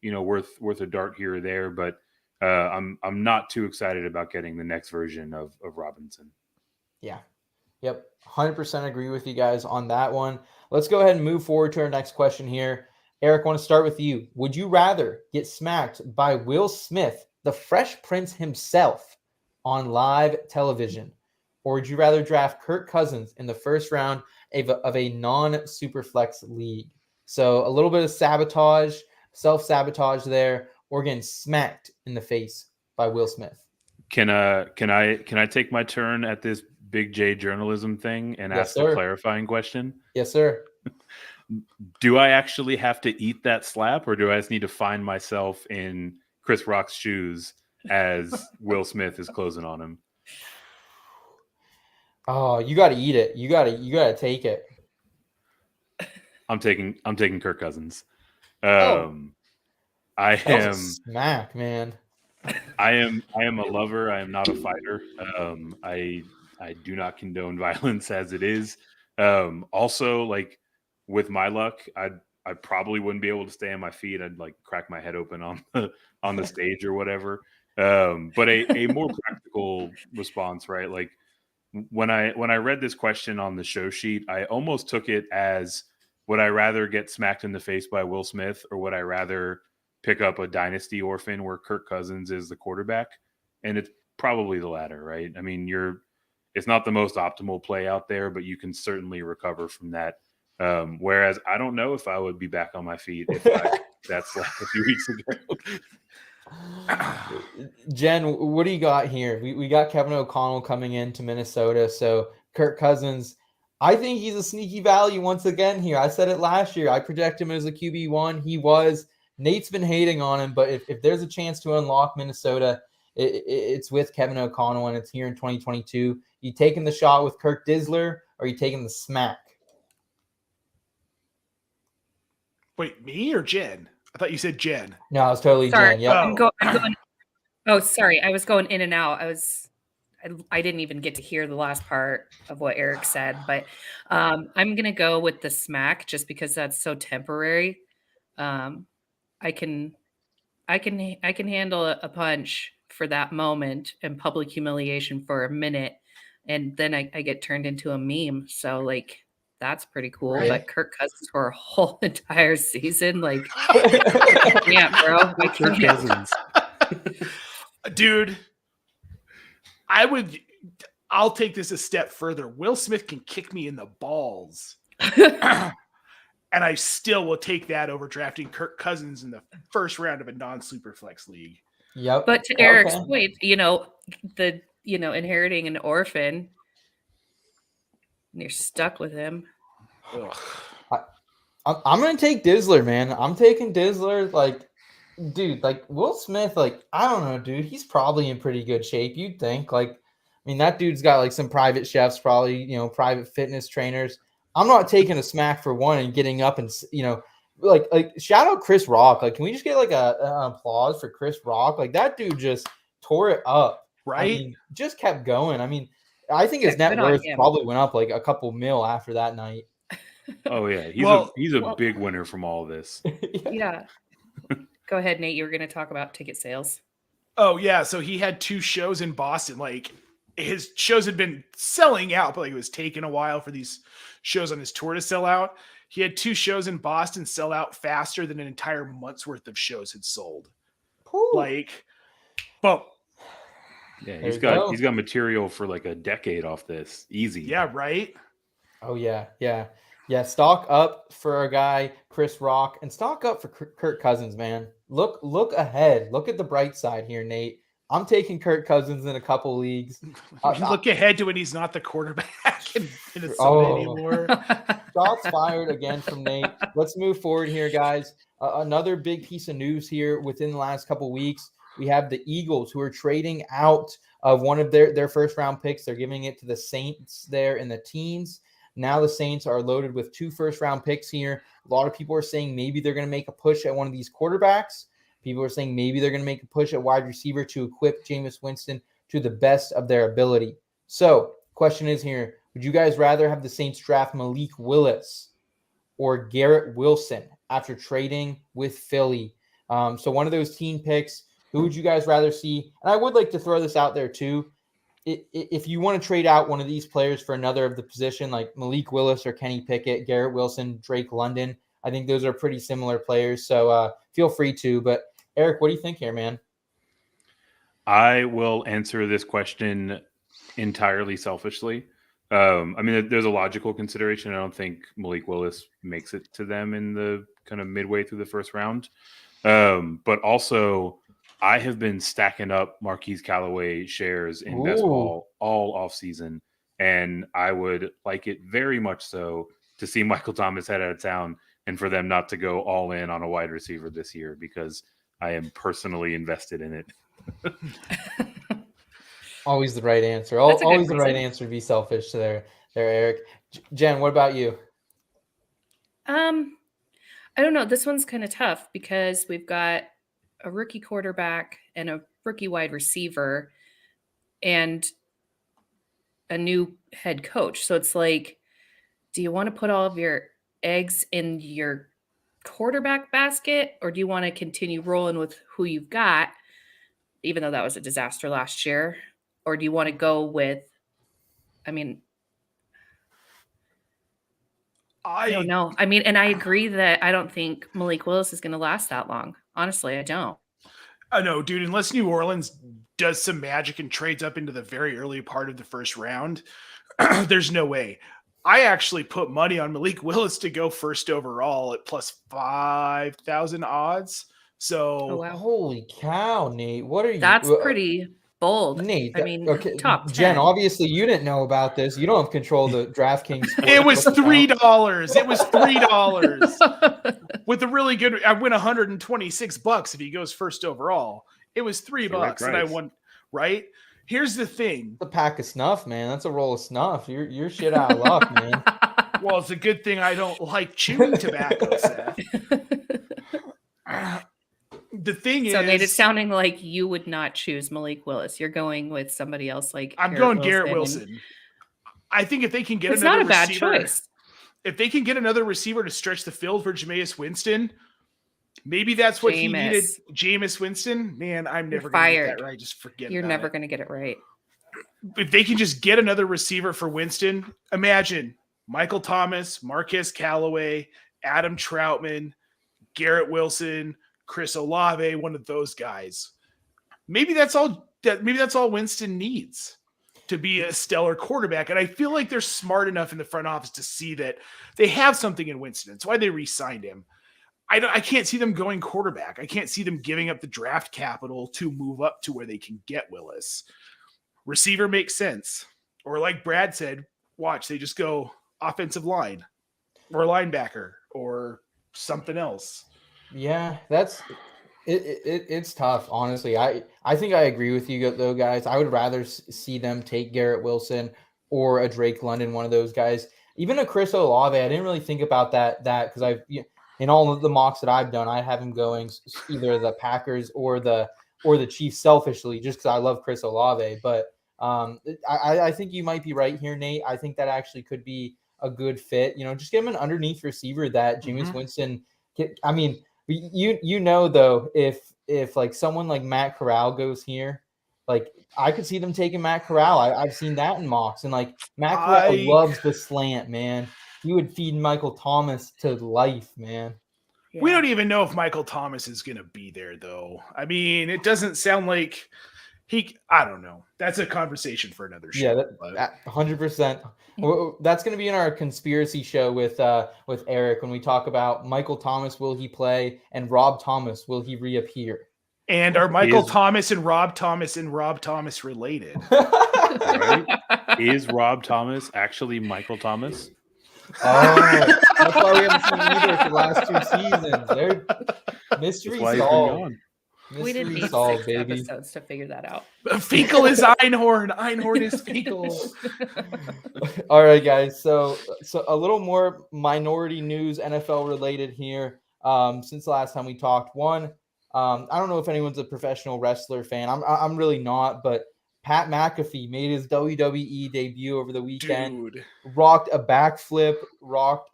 worth a dart here or there, but I'm not too excited about getting the next version of Robinson. Yeah. Yep. 100% agree with you guys on that one. Let's go ahead and move forward to our next question here. Eric, I want to start with you. Would you rather get smacked by Will Smith, the Fresh Prince himself, on live television, or would you rather draft Kirk Cousins in the first round of a non-superflex league? So a little bit of sabotage, self-sabotage there, or getting smacked in the face by Will Smith. Can I take my turn at this Big J journalism thing and ask the clarifying question? Yes, sir. Do I actually have to eat that slap, or do I just need to find myself in Chris Rock's shoes as Will Smith is closing on him? Oh, you got to eat it. You got to take it. I'm taking Kirk Cousins. I am smack, man. I am a lover. I am not a fighter. I do not condone violence as it is. Also, like with my luck, I probably wouldn't be able to stay on my feet. I'd like crack my head open on the stage or whatever. But a more practical response, right? Like when I read this question on the show sheet, I almost took it as, would I rather get smacked in the face by Will Smith, or would I rather pick up a dynasty orphan where Kirk Cousins is the quarterback? And it's probably the latter, right? I mean, it's not the most optimal play out there, but you can certainly recover from that Whereas I don't know if I would be back on my feet if that's like a few weeks ago. Jen, what do you got here? We got Kevin O'Connell coming into Minnesota. So Kirk Cousins, I think he's a sneaky value once again here. I said it last year. I project him as a QB1. He was. Nate's been hating on him, but if there's a chance to unlock Minnesota, it's with Kevin O'Connell, and it's here in 2022. You taking the shot with Kirk Dizzler, or you taking the smack? Wait, me or Jen? I thought you said Jen. No, it's totally sorry. Jen. Yep. I'm going. Oh, sorry. I was going in and out. I didn't even get to hear the last part of what Eric said, but I'm going to go with the smack just because that's so temporary. I can handle a punch for that moment and public humiliation for a minute, and then I get turned into a meme. So like that's pretty cool. Right. But Kirk Cousins for a whole entire season, like yeah, bro. Kirk Cousins. Dude, I'll take this a step further. Will Smith can kick me in the balls. And I still will take that over drafting Kirk Cousins in the first round of a non-Superflex league. Yep. But to Eric's point, inheriting an orphan, and you're stuck with him. I'm going to take Dizzler, man. I'm taking Dizzler. Like, dude, like Will Smith, like, I don't know, dude. He's probably in pretty good shape, you'd think. Like, I mean, that dude's got like some private chefs, probably, private fitness trainers. I'm not taking a smack for one and getting up and, like shout out Chris Rock. Like, can we just get like an applause for Chris Rock? Like, that dude just tore it up. Right? I mean, just kept going. I mean, I think his net worth probably went up like a couple mil after that night. Oh yeah, he's a big winner from all this. Yeah. Go ahead, Nate. You were going to talk about ticket sales. Oh yeah, so he had 2 shows in Boston. Like his shows had been selling out, but like it was taking a while for these shows on his tour to sell out. He had 2 shows in Boston sell out faster than an entire month's worth of shows had sold. Ooh. Like, well, yeah, he's got material for like a decade off this. Easy. Yeah, right. Oh yeah. Stock up for our guy Chris Rock, and stock up for Kirk Cousins, man. Look ahead. Look at the bright side here, Nate. I'm taking Kirk Cousins in a couple leagues. Look ahead to when he's not the quarterback in Minnesota anymore. Shots fired again from Nate. Let's move forward here, guys. Another big piece of news here within the last couple weeks. We have the Eagles who are trading out of one of their first round picks. They're giving it to the Saints there in the teens. Now the Saints are loaded with 2 first round picks here. A lot of people are saying maybe they're going to make a push at one of these quarterbacks. People are saying maybe they're going to make a push at wide receiver to equip Jameis Winston to the best of their ability. So, question is here, would you guys rather have the Saints draft Malik Willis or Garrett Wilson after trading with Philly? So one of those teen picks, who would you guys rather see? And I would like to throw this out there too. If you want to trade out one of these players for another of the position, like Malik Willis or Kenny Pickett, Garrett Wilson, Drake London, I think those are pretty similar players. So feel free to. But Eric, what do you think here, man? I will answer this question entirely selfishly. I mean, there's a logical consideration. I don't think Malik Willis makes it to them in the kind of midway through the first round. But also, I have been stacking up Marquise Callaway shares in best ball all offseason, and I would like it very much so to see Michael Thomas head out of town and for them not to go all in on a wide receiver this year, because I am personally invested in it. Always the right answer. Always the right answer to be selfish there, Eric. Jen, what about you? I don't know. This one's kind of tough because we've got a rookie quarterback and a rookie wide receiver and a new head coach. So it's like, do you want to put all of your eggs in your quarterback basket, or do you want to continue rolling with who you've got, even though that was a disaster last year? Or do you want to go with, I don't know. I mean, and I agree that I don't think Malik Willis is going to last that long. Honestly, I don't. I know, dude, unless New Orleans does some magic and trades up into the very early part of the first round, there's no way. I actually put money on Malik Willis to go first overall at plus 5,000 odds. So, Oh, wow. Holy cow, Nate! What are you? That's pretty bold. Nate. I mean, okay, top 10. Jen. Obviously, you didn't know about this. You don't have control of the DraftKings. it was sportsbook account. $3. It was $3 with a really good. I win $126 if he goes first overall. It was $3, and I won. Right. Here's the thing. That's a pack of snuff, man. That's a roll of snuff. You're shit out of luck, man. Well, it's a good thing I don't like chewing tobacco, Seth. The thing So is, Nate, it's sounding like you would not choose Malik Willis. You're going with somebody else like I'm going Garrett Wilson. I think if they can get it's another not a bad receiver, choice. if they can get another receiver to stretch the field for Jameis Winston, maybe that's what he needed. Jameis Winston, man, I'm never going to get that right. Just forget You're about never it. going to get it right. If they can just get another receiver for Winston, imagine Michael Thomas, Marquez Callaway, Adam Troutman, Garrett Wilson, Chris Olave, one of those guys. Maybe that's all Winston needs to be a stellar quarterback. And I feel like they're smart enough in the front office to see that they have something in Winston. That's why they re-signed him. I can't see them going quarterback. I can't see them giving up the draft capital to move up to where they can get Willis. Receiver makes sense. Or like Brad said, watch, they just go offensive line or linebacker or something else. Yeah, that's it's tough, honestly. I think I agree with you though, guys. I would rather see them take Garrett Wilson or a Drake London, one of those guys. Even a Chris Olave. I didn't really think about that because in all of the mocks that I've done, I have him going either the Packers or the Chiefs selfishly, just because I love Chris Olave. But I think you might be right here, Nate. I think that actually could be a good fit. Just give him an underneath receiver that Jameis Winston. I mean. Though, if like someone like Matt Corral goes here, like I could see them taking Matt Corral. I've seen that in mocks, and like Matt Corral loves the slant, man. He would feed Michael Thomas to life, man. Yeah. We don't even know if Michael Thomas is going to be there, though. I mean, it doesn't sound like I don't know. That's a conversation for another show. Yeah, 100%. That's going to be in our conspiracy show with Eric when we talk about Michael Thomas. Will he play? And Rob Thomas, will he reappear? And are Michael Thomas and Rob Thomas related? Right? Is Rob Thomas actually Michael Thomas? Oh, that's why we haven't seen either for the last 2 seasons. They're mystery solved. We didn't need solved, 6 baby. episodes to figure that out. Fecal is Einhorn. Einhorn is fecal. All right, guys. So a little more minority news, NFL related here. Since the last time we talked, I don't know if anyone's a professional wrestler fan. I'm really not, but Pat McAfee made his WWE debut over the weekend. Dude. Rocked a backflip, rocked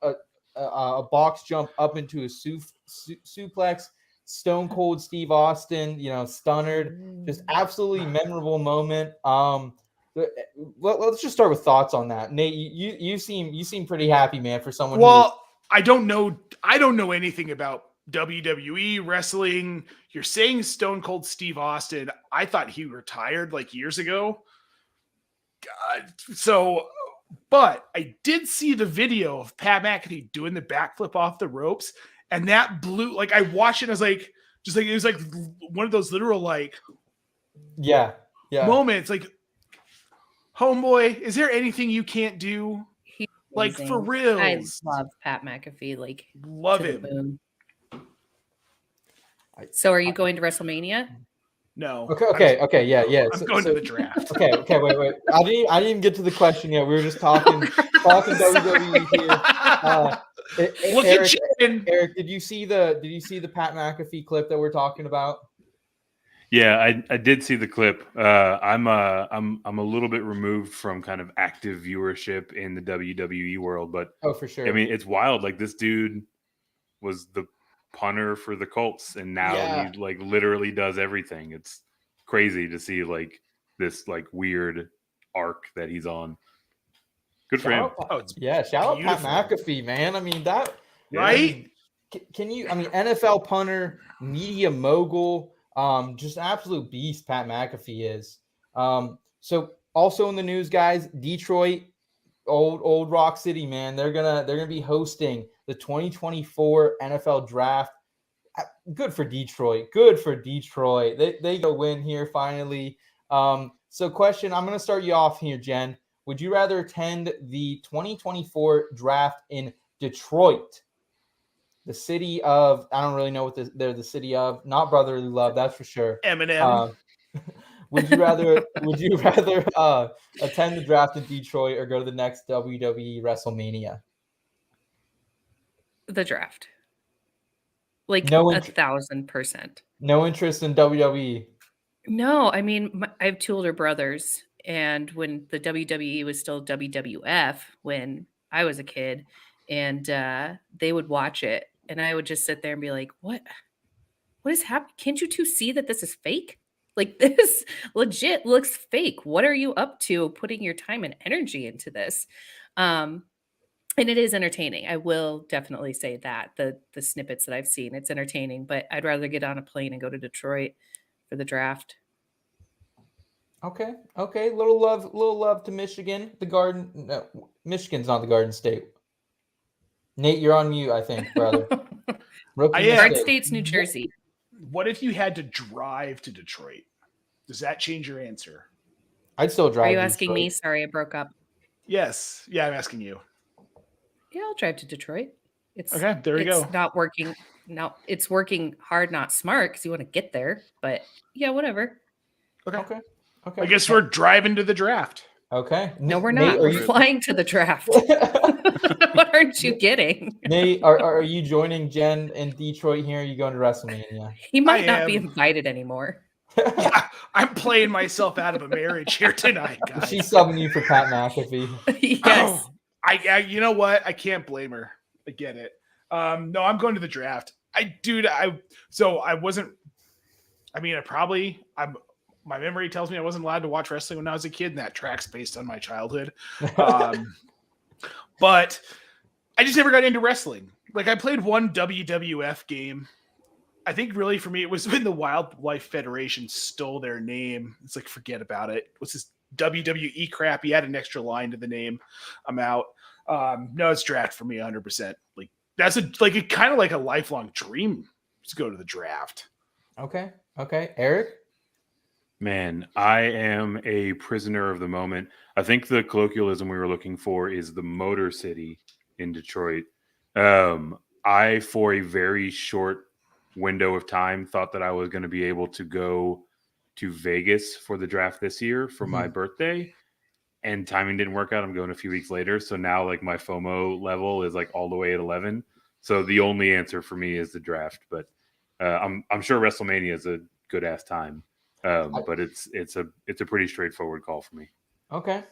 a box jump up into a suplex. Stone Cold Steve Austin, stunnered, just absolutely memorable moment. Let's just start with thoughts on that. Nate, you seem pretty happy, man, for someone. Well, I don't know anything about WWE wrestling. You're saying Stone Cold Steve Austin. I thought he retired like years ago. But I did see the video of Pat McAfee doing the backflip off the ropes. And that blew, like, I watched it and I was like, it was like one of those literal, like, moments. Like, homeboy, is there anything you can't do? Like, for real. I love Pat McAfee. Like, love him. So are you going to WrestleMania? No. Okay. Yeah. I'm going to the draft. Okay. Wait. I didn't even get to the question yet. We were just talking WWE here. Eric, did you see the Pat McAfee clip that we're talking about? Yeah, I did see the clip. I'm a little bit removed from kind of active viewership in the WWE world, but for sure. I mean, it's wild. Like, this dude was the punter for the Colts, and now he like literally does everything. It's crazy to see like this like weird arc that he's on. Good for him. Shout out Pat McAfee, man. I mean, that right? Can you? I mean, NFL punter, media mogul, just an absolute beast. Pat McAfee is. So also in the news, guys, Detroit Old Rock City, man. They're gonna be hosting the 2024 NFL Draft. Good for Detroit. They go win here finally. So question, I'm gonna start you off here, Jen. Would you rather attend the 2024 draft in Detroit, the city of, I don't really know what they're the city of, not brotherly love, that's for sure. Eminem. Would you rather attend the draft in Detroit or go to the next WWE WrestleMania? The draft. Like No 1,000%. No interest in WWE. No, I mean, I have two older brothers, and when the WWE was still WWF when I was a kid, and they would watch it, and I would just sit there and be like, what is happening? Can't you two see that this is fake? Like, this legit looks fake. What are you up to putting your time and energy into this? And it is entertaining. I will definitely say that the snippets that I've seen, it's entertaining, but I'd rather get on a plane and go to Detroit for the draft. Okay. Little love to Michigan. The Garden. No, Michigan's not the Garden State. Nate, you're on mute, I think, brother. Garden State's New Jersey. What if you had to drive to Detroit? Does that change your answer? I'd still drive. Are you asking me? Sorry, I broke up. Yes. Yeah, I'm asking you. Yeah, I'll drive to Detroit. It's okay. There you go. It's not working. No, it's working hard, not smart, because you want to get there. But yeah, whatever. Okay. I guess we're driving to the draft. Okay. No, we're not. We're flying to the draft. What aren't you getting? Nate, are you joining Jen in Detroit here? Or are you going to WrestleMania? He might not be invited anymore. Yeah, I'm playing myself out of a marriage here tonight, guys. She's subbing you for Pat McAfee. Yes. I you know what? I can't blame her. I get it. No, I'm going to the draft. My memory tells me I wasn't allowed to watch wrestling when I was a kid, and that tracks based on my childhood. But I just never got into wrestling. Like, I played one WWF game. I think really for me, it was when the Wildlife Federation stole their name. It's like, forget about it. What's this WWE crap? He had an extra line to the name. I'm out. No, it's draft for me 100%. Like, that's kind of like a lifelong dream to go to the draft. Okay. Eric? Man, I am a prisoner of the moment. I think the colloquialism we were looking for is the Motor City in Detroit. I, for a very short window of time, thought that I was going to be able to go to Vegas for the draft this year for my birthday, and timing didn't work out. I'm going a few weeks later. So now, like, my FOMO level is like all the way at 11. So the only answer for me is the draft, but I'm sure WrestleMania is a good ass time. But it's a pretty straightforward call for me. Okay.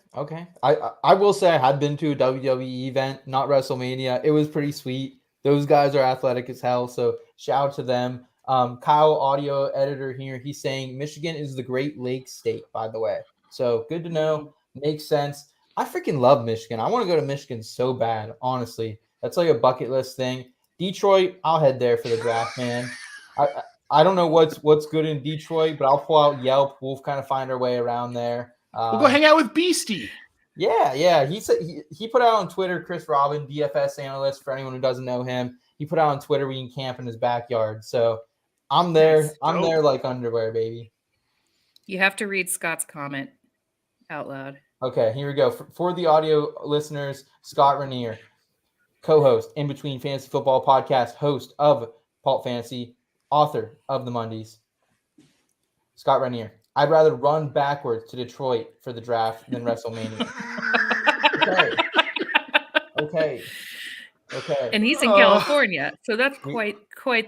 I will say I had been to a WWE event, not WrestleMania. It was pretty sweet. Those guys are athletic as hell, so shout out to them. Kyle, audio editor here, he's saying Michigan is the Great Lakes state, by the way. So good to know. Makes sense. I freaking love Michigan. I want to go to Michigan so bad, honestly. That's like a bucket list thing. Detroit, I'll head there for the draft, man. I don't know what's good in Detroit, but I'll pull out Yelp. We'll kind of find our way around there. We'll go hang out with Beastie. Yeah. He said he put out on Twitter, Chris Robin, DFS analyst, for anyone who doesn't know him. He put out on Twitter we can camp in his backyard. So I'm there. That's I'm dope. there like underwear, baby. You have to read Scott's comment out loud. Okay, here we go. For the audio listeners, Scott Rainier, co-host In Between Fantasy Football Podcast, host of Pulp Fantasy, author of The Mondays. Scott Rainier. I'd rather run backwards to Detroit for the draft than WrestleMania. Okay. And he's in California, so that's quite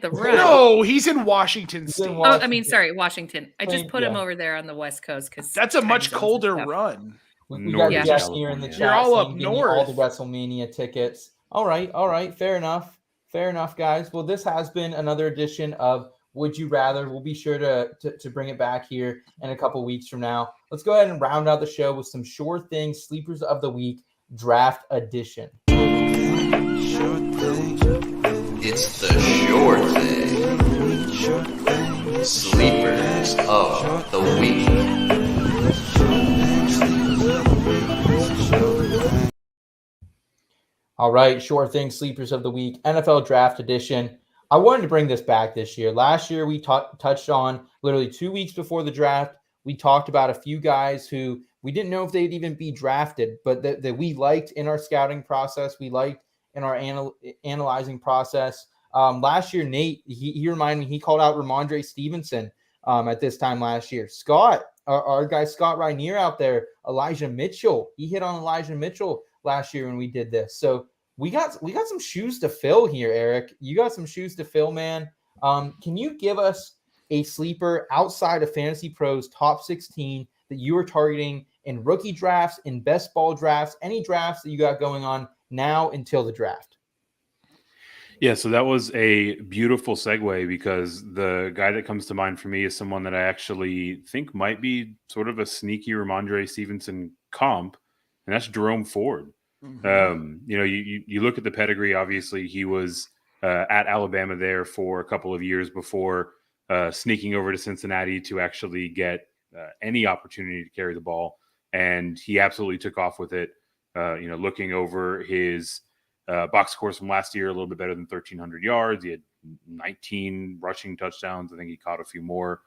the run. No, he's in Washington State. Washington. I just put him over there on the West Coast because that's a much colder run. We got Jess here in the chat. You're all up north. All the WrestleMania tickets. All right. Fair enough, guys. Well, this has been another edition of Would You Rather. We'll be sure to bring it back here in a couple weeks from now. Let's go ahead and round out the show with some sure things, sleepers of the week, draft edition. It's the sure thing. Sleepers of the week. All right, sure thing. Sleepers of the week, NFL Draft Edition. I wanted to bring this back this year. Last year, we touched on literally 2 weeks before the draft. We talked about a few guys who we didn't know if they'd even be drafted, but that we liked in our scouting process. We liked in our analyzing process. Last year, Nate, he reminded me, he called out Ramondre Stevenson at this time last year. Scott, our guy Scott Rainier out there, Elijah Mitchell, he hit on Elijah Mitchell last year when we did this. So we got some shoes to fill here, Eric. You got some shoes to fill, man. Can you give us a sleeper outside of Fantasy Pros top 16 that you are targeting in rookie drafts, in best ball drafts, any drafts that you got going on now until the draft? Yeah, so that was a beautiful segue because the guy that comes to mind for me is someone that I actually think might be sort of a sneaky Ramondre Stevenson comp, and that's Jerome Ford. You look at the pedigree. Obviously, he was at Alabama there for a couple of years before sneaking over to Cincinnati to actually get any opportunity to carry the ball, and he absolutely took off with it. Looking over his box scores from last year, a little bit better than 1,300 yards. He had 19 rushing touchdowns. I think he caught a few more.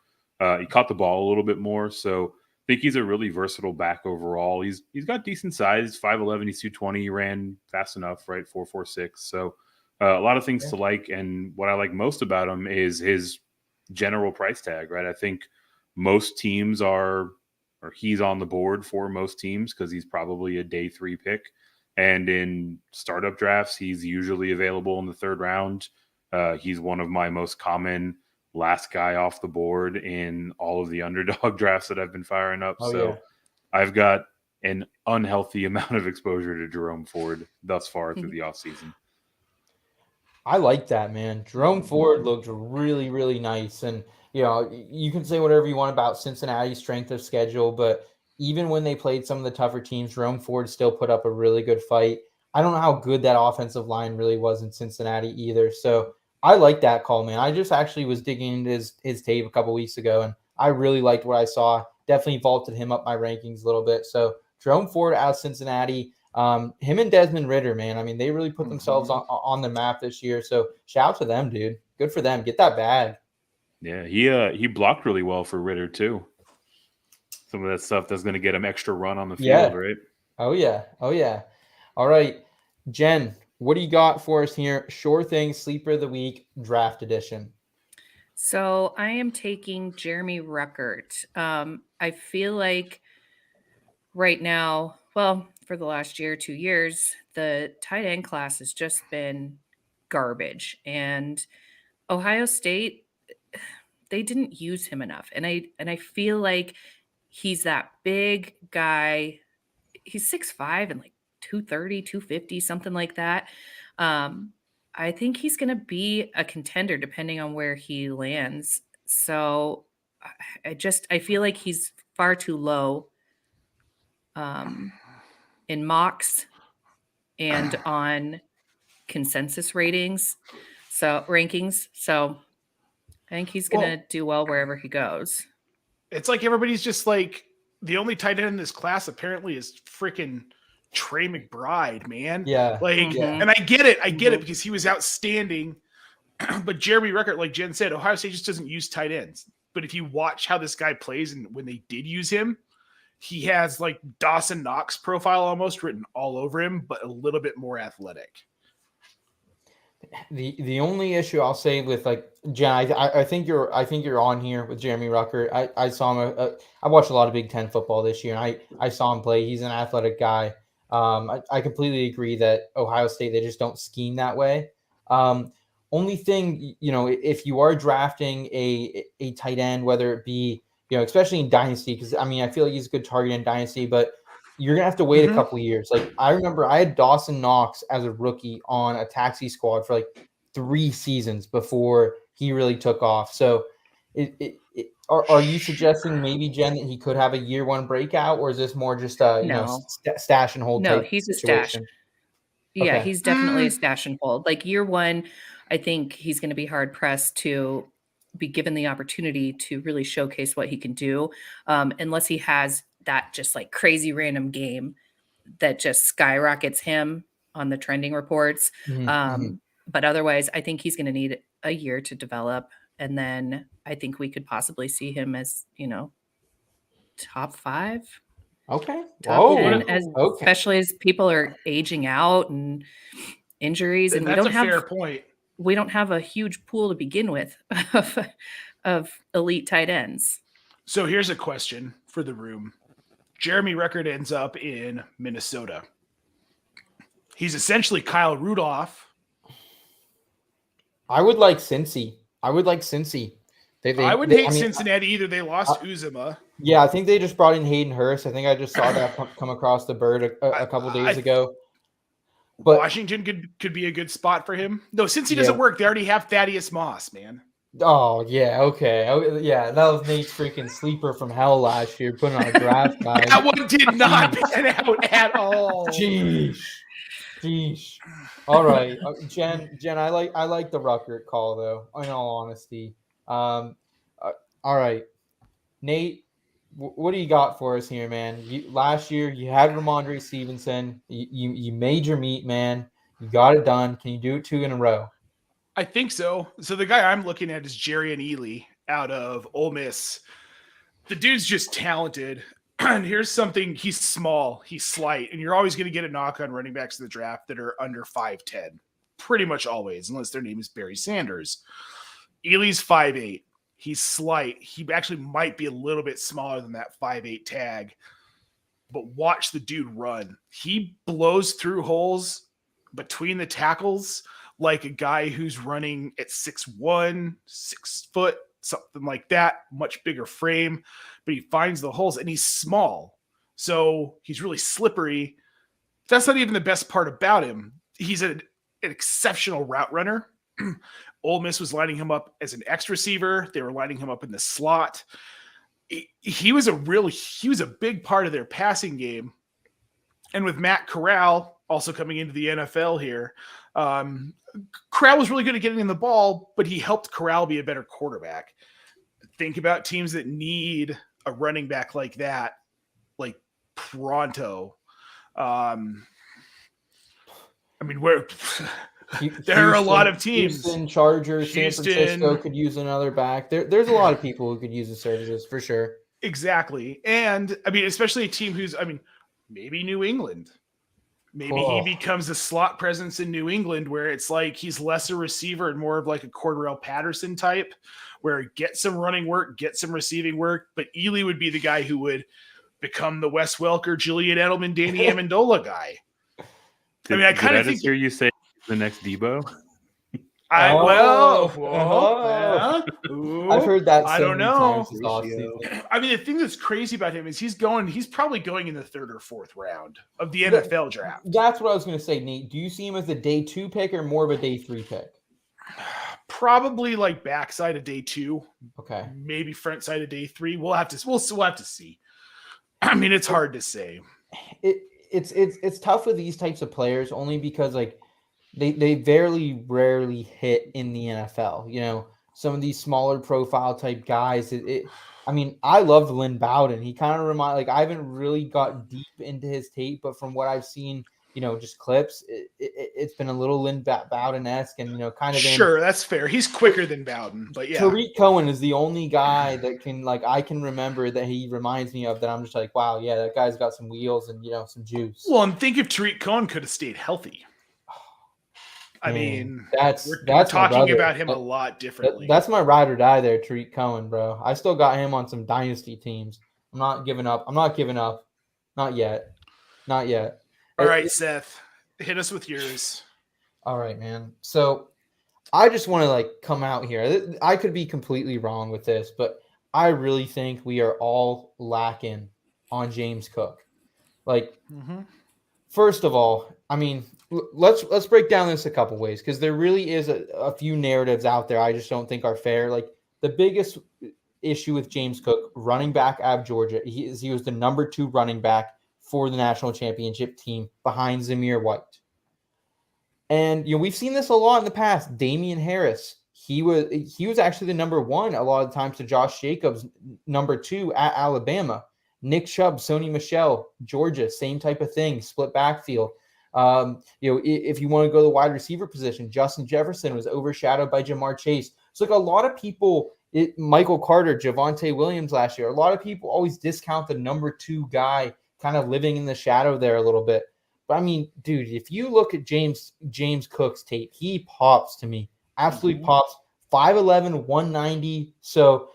He caught the ball a little bit more, so I think he's a really versatile back overall. He's got decent size, 5'11", he's 220. He ran fast enough, right? 4.46. So a lot of things to like. And what I like most about him is his general price tag, right? I think most teams he's on the board for most teams because he's probably a day 3 pick. And in startup drafts, he's usually available in the 3rd round. He's one of my most common last guy off the board in all of the underdog drafts that I've been firing up. I've got an unhealthy amount of exposure to Jerome Ford thus far through the offseason. I like that, man. Jerome Ford looked really, really nice. And, you can say whatever you want about Cincinnati's strength of schedule, but even when they played some of the tougher teams, Jerome Ford still put up a really good fight. I don't know how good that offensive line really was in Cincinnati either. So I like that call, man. I just actually was digging into his tape a couple weeks ago, and I really liked what I saw. Definitely vaulted him up my rankings a little bit. So Jerome Ford out of Cincinnati, him and Desmond Ridder, man. I mean, they really put themselves on the map this year. So shout out to them, dude. Good for them. Get that bag. Yeah, he blocked really well for Ridder too. Some of that stuff that's going to get him extra run on the field, right? Oh yeah. All right, Jen, what do you got for us here? Sure thing, sleeper of the week, draft edition. So I am taking Jeremy Ruckert. I feel like right now, well, for the last year, 2 years, the tight end class has just been garbage. And Ohio State, they didn't use him enough. And I feel like he's that big guy. He's 6'5" and like 230, 250, something like that. I think he's going to be a contender depending on where he lands. So I feel like he's far too low in mocks and on consensus rankings. So I think he's going to do well wherever he goes. It's like everybody's just like, the only tight end in this class apparently is freaking Trey McBride, man. Yeah. And I get it. Because he was outstanding. But Jeremy Ruckert, like Jen said, Ohio State just doesn't use tight ends. But if you watch how this guy plays and when they did use him, he has like Dawson Knox profile almost written all over him, but a little bit more athletic. The only issue I'll say with like Jen, I think you're on here with Jeremy Ruckert. I saw him. I watched a lot of Big Ten football this year, and I saw him play. He's an athletic guy. I completely agree that Ohio State, they just don't scheme that way. Only thing, if you are drafting a tight end, whether it be, especially in Dynasty, because I mean, I feel like he's a good target in Dynasty, but you're going to have to wait a couple of years. Like I remember I had Dawson Knox as a rookie on a taxi squad for like 3 seasons before he really took off. So are you suggesting maybe, Jen, that he could have a year 1 breakout, or is this more just stash and hold? No, type he's situation? a stash. Yeah, he's definitely a stash and hold. Like year 1, I think he's going to be hard pressed to be given the opportunity to really showcase what he can do, unless he has that just like crazy random game that just skyrockets him on the trending reports. But otherwise, I think he's going to need a year to develop. And then I think we could possibly see him as, top 5. Okay. Top 10, especially as people are aging out and injuries. And that's a fair point. We don't have a huge pool to begin with of elite tight ends. So here's a question for the room. Jeremy Ruckert ends up in Minnesota. He's essentially Kyle Rudolph. I would like Cincy. I wouldn't hate Cincinnati either. They lost Uzomah. Yeah, I think they just brought in Hayden Hurst. I think I just saw that come across the bird a couple days ago. But Washington could be a good spot for him. No, since he doesn't work, they already have Thaddeus Moss, man. Oh, yeah, okay. Oh, yeah, that was Nate's freaking sleeper from hell last year, putting on a draft guy. That one did not pan out at all. Jeez. All right, Jen, I like the Ruckert call, though, in all honesty. All right, Nate, what do you got for us here, man? Last year, you had Ramondre Stevenson. You made your meat, man. You got it done. Can you do it 2 in a row? I think so. So the guy I'm looking at is Jerrion Ealy out of Ole Miss. The dude's just talented. And here's something. He's small. He's slight. And you're always going to get a knock on running backs in the draft that are under 5'10". Pretty much always, unless their name is Barry Sanders. Ealy's 5'8". He's slight. He actually might be a little bit smaller than that 5'8" tag. But watch the dude run. He blows through holes between the tackles like a guy who's running at 6'1", 6 foot, something like that, much bigger frame, but he finds the holes and he's small. So he's really slippery. That's not even the best part about him. He's an exceptional route runner. Ole Miss was lining him up as an X receiver. They were lining him up in the slot. He was a big part of their passing game. And with Matt Corral also coming into the NFL here, Corral was really good at getting in the ball, but he helped Corral be a better quarterback. Think about teams that need a running back like that, like pronto. There are a lot of teams. Houston, Chargers, San Francisco could use another back. There's a lot of people who could use the services for sure. Exactly. And especially a team who's, maybe New England. Maybe he becomes a slot presence in New England where it's like he's less a receiver and more of like a Cordarrelle Patterson type where get some running work, get some receiving work. But Ealy would be the guy who would become the Wes Welker, Julian Edelman, Danny Amendola guy. I kind of think hear you say the next Debo. I've heard that. I don't know. The thing that's crazy about him is he's probably going in the 3rd or 4th round of the NFL draft. That's what I was going to say, Nate. Do you see him as a day 2 pick or more of a day 3 pick? Probably like backside of day 2. Okay. Maybe front side of day 3. We'll have to see. It's hard to say. It's tough with these types of players only because they very rarely hit in the NFL. Some of these smaller profile type guys. I love Lynne Bowden. He kind of I haven't really got deep into his tape, but from what I've seen, just clips, it's been a little Lynne Bowden-esque and, kind of. Sure, that's fair. He's quicker than Bowden, but yeah. Tariq Cohen is the only guy that can, I can remember that he reminds me of that I'm just like, wow, yeah, that guy's got some wheels and, some juice. Well, and think if Tariq Cohen could have stayed healthy. That's talking about him a lot differently. That's my ride or die there, Tariq Cohen, bro. I still got him on some dynasty teams. I'm not giving up. Not yet. All right, Seth, hit us with yours. All right, man. So I just want to come out here. I could be completely wrong with this, but I really think we are all lacking on James Cook. First of all, let's break down this a couple ways because there really is a few narratives out there I just don't think are fair. The biggest issue with James Cook, running back out of Georgia, he was the number 2 running back for the national championship team behind Zamir White. And we've seen this a lot in the past. Damian Harris, he was actually the number 1 a lot of times to Josh Jacobs, number 2 at Alabama. Nick Chubb, Sony Michel, Georgia, same type of thing, split backfield. If you want to go to the wide receiver position, Justin Jefferson was overshadowed by Jamar Chase. So like a lot of people, Michael Carter, Javonte Williams last year, a lot of people always discount the number 2 guy kind of living in the shadow there a little bit. But I mean, dude, if you look at James Cook's tape, he pops to me. Absolutely pops. 5'11", 190. So,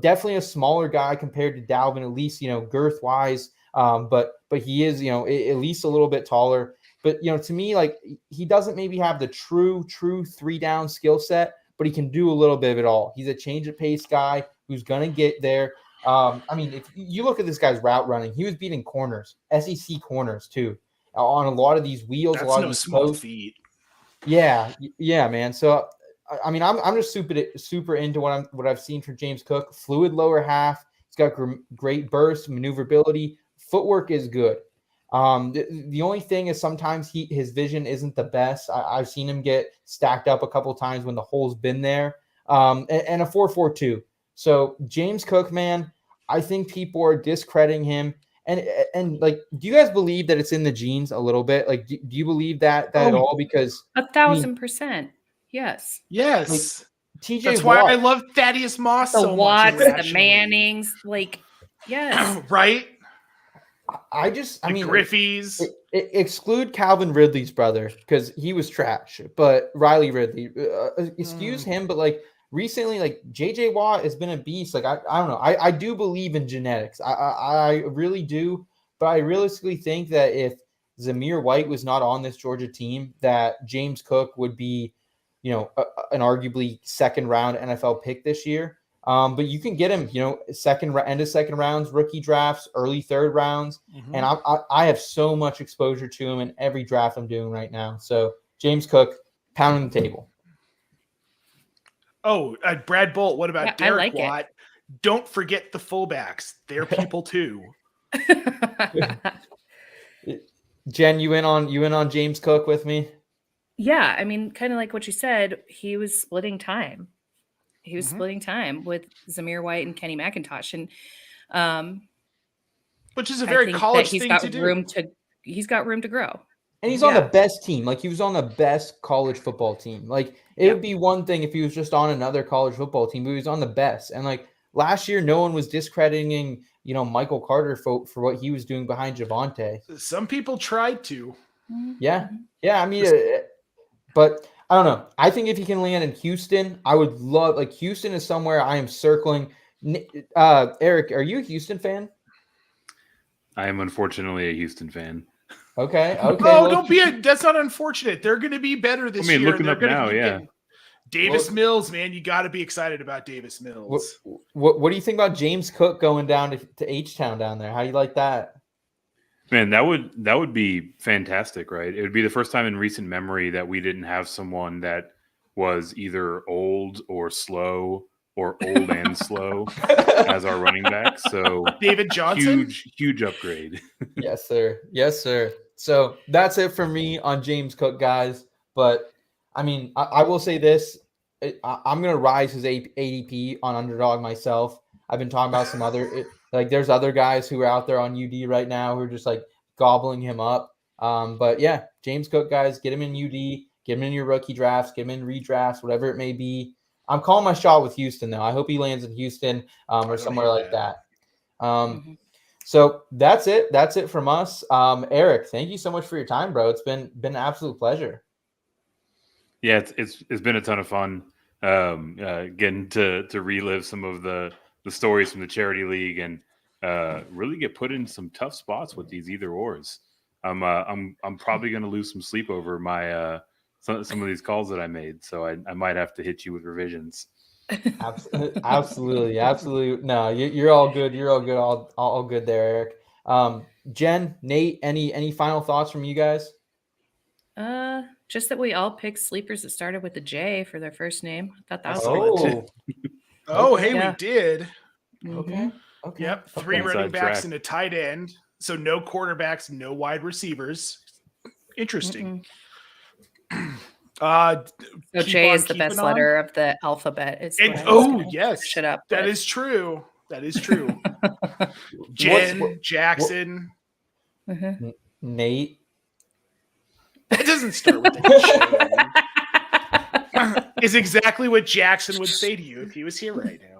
definitely a smaller guy compared to Dalvin, at least, girth wise. But he is, at least a little bit taller. But, to me, like, he doesn't maybe have the true 3-down skill set, but he can do a little bit of it all. He's a change of pace guy who's going to get there. If you look at this guy's route running, he was beating corners, SEC corners too, on a lot of these wheels. That's a lot no of these small posts. feat. Yeah, man. So, I'm just super into what I've seen from James Cook. Fluid lower half. He's got great burst, maneuverability. Footwork is good. The only thing is sometimes his vision isn't the best. I've seen him get stacked up a couple of times when the hole's been there. And a 4.42. So James Cook, man, I think people are discrediting him. And like, do you guys believe that it's in the genes a little bit? Like, do you believe that at all? Because 1,000%. Yes. Yes. Like, TJ That's Watt, why I love Thaddeus Moss The so Watts, much. the Mannings, like, yes. Right? Griffey's. Griffey's. Exclude Calvin Ridley's brother because he was trash. But Riley Ridley, excuse him. But like recently, like JJ Watt has been a beast. Like I don't know. I do believe in genetics. I really do. But I realistically think that if Zamir White was not on this Georgia team, that James Cook would be, an arguably second round NFL pick this year. But you can get him, end of second rounds, rookie drafts, early third rounds. And I have so much exposure to him in every draft I'm doing right now. So James Cook, pounding the table. Oh, Brad Bolt. What about Derek Watt? It. Don't forget the fullbacks. They're people too. Jen, you in on James Cook with me? Yeah, I mean, kind of like what you said, he was splitting time. He was splitting time with Zamir White and Kenny McIntosh, and which is a very college thing to do. He's got room to grow, and he's on the best team. Like he was on the best college football team. Like it would be one thing if he was just on another college football team, but he was on the best. And like last year, no one was discrediting, Michael Carter for what he was doing behind Javonte. Some people tried to. Yeah. I mean, but I don't know. I think if he can land in Houston, I would love. Like Houston is somewhere I am circling. Eric, are you a Houston fan? I am unfortunately a Houston fan. Okay. Oh, don't be that's not unfortunate. They're going to be better this year. Looking up now, yeah. Davis Mills, man, you got to be excited about Davis Mills. What do you think about James Cook going down to H-Town down there? How do you like that? Man, that would be fantastic, right? It would be the first time in recent memory that we didn't have someone that was either old or slow or old and slow as our running back. So David Johnson, huge upgrade. Yes, sir. So that's it for me on James Cook, guys. But I mean, I will say this: I'm gonna rise his ADP on Underdog myself. I've been talking about some other. Like there's other guys who are out there on UD right now who are just like gobbling him up. But yeah, James Cook, guys, get him in UD, get him in your rookie drafts, get him in redrafts, whatever it may be. I'm calling my shot with Houston though. I hope he lands in Houston or somewhere like that. So that's it. That's it from us. Eric, thank you so much for your time, bro. It's been an absolute pleasure. Yeah, it's been a ton of fun getting to relive some of the stories from the charity league and really get put in some tough spots with these either ors. I'm probably going to lose some sleep over my some of these calls that I made, so I might have to hit you with revisions. Absolutely. No, you're all good. You're all good. All good there, Eric. Jen, Nate, any final thoughts from you guys? Just that we all picked sleepers that started with a J for their first name. I thought that we was did. Okay. Yep. 3 running backs and a tight end. So no quarterbacks, no wide receivers. Interesting. So J is the best letter of the alphabet. Yes. Shut up. That is true. Jen, Jackson. Nate. That doesn't start with the is exactly what Jackson would say to you if he was here right now.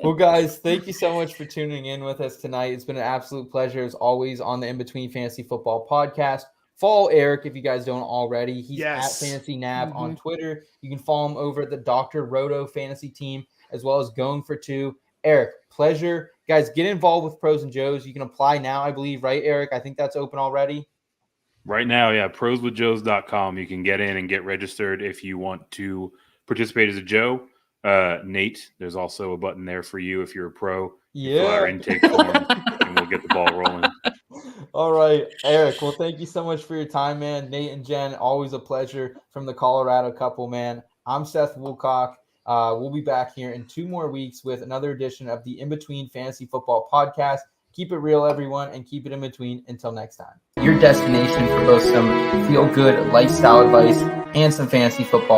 Well, guys, thank you so much for tuning in with us tonight. It's been an absolute pleasure, as always, on the In Between Fantasy Football podcast. Follow Eric if you guys don't already. He's at Fantasy Nav on Twitter. You can follow him over at the Dr. Roto Fantasy Team, as well as Going for Two. Eric, pleasure. Guys, get involved with Pros and Joes. You can apply now, I believe, right, Eric? I think that's open already. Right now, yeah, proswithjoes.com. You can get in and get registered if you want to participate as a Joe. Nate, there's also a button there for you if you're a pro. Yeah. Fill our intake form, and we'll get the ball rolling. All right, Eric. Well, thank you so much for your time, man. Nate and Jen, always a pleasure from the Colorado couple, man. I'm Seth Woolcock. We'll be back here in 2 more weeks with another edition of the In Between Fantasy Football podcast. Keep it real, everyone, and keep it in between. Until next time. Your destination for both some feel-good lifestyle advice and some fantasy football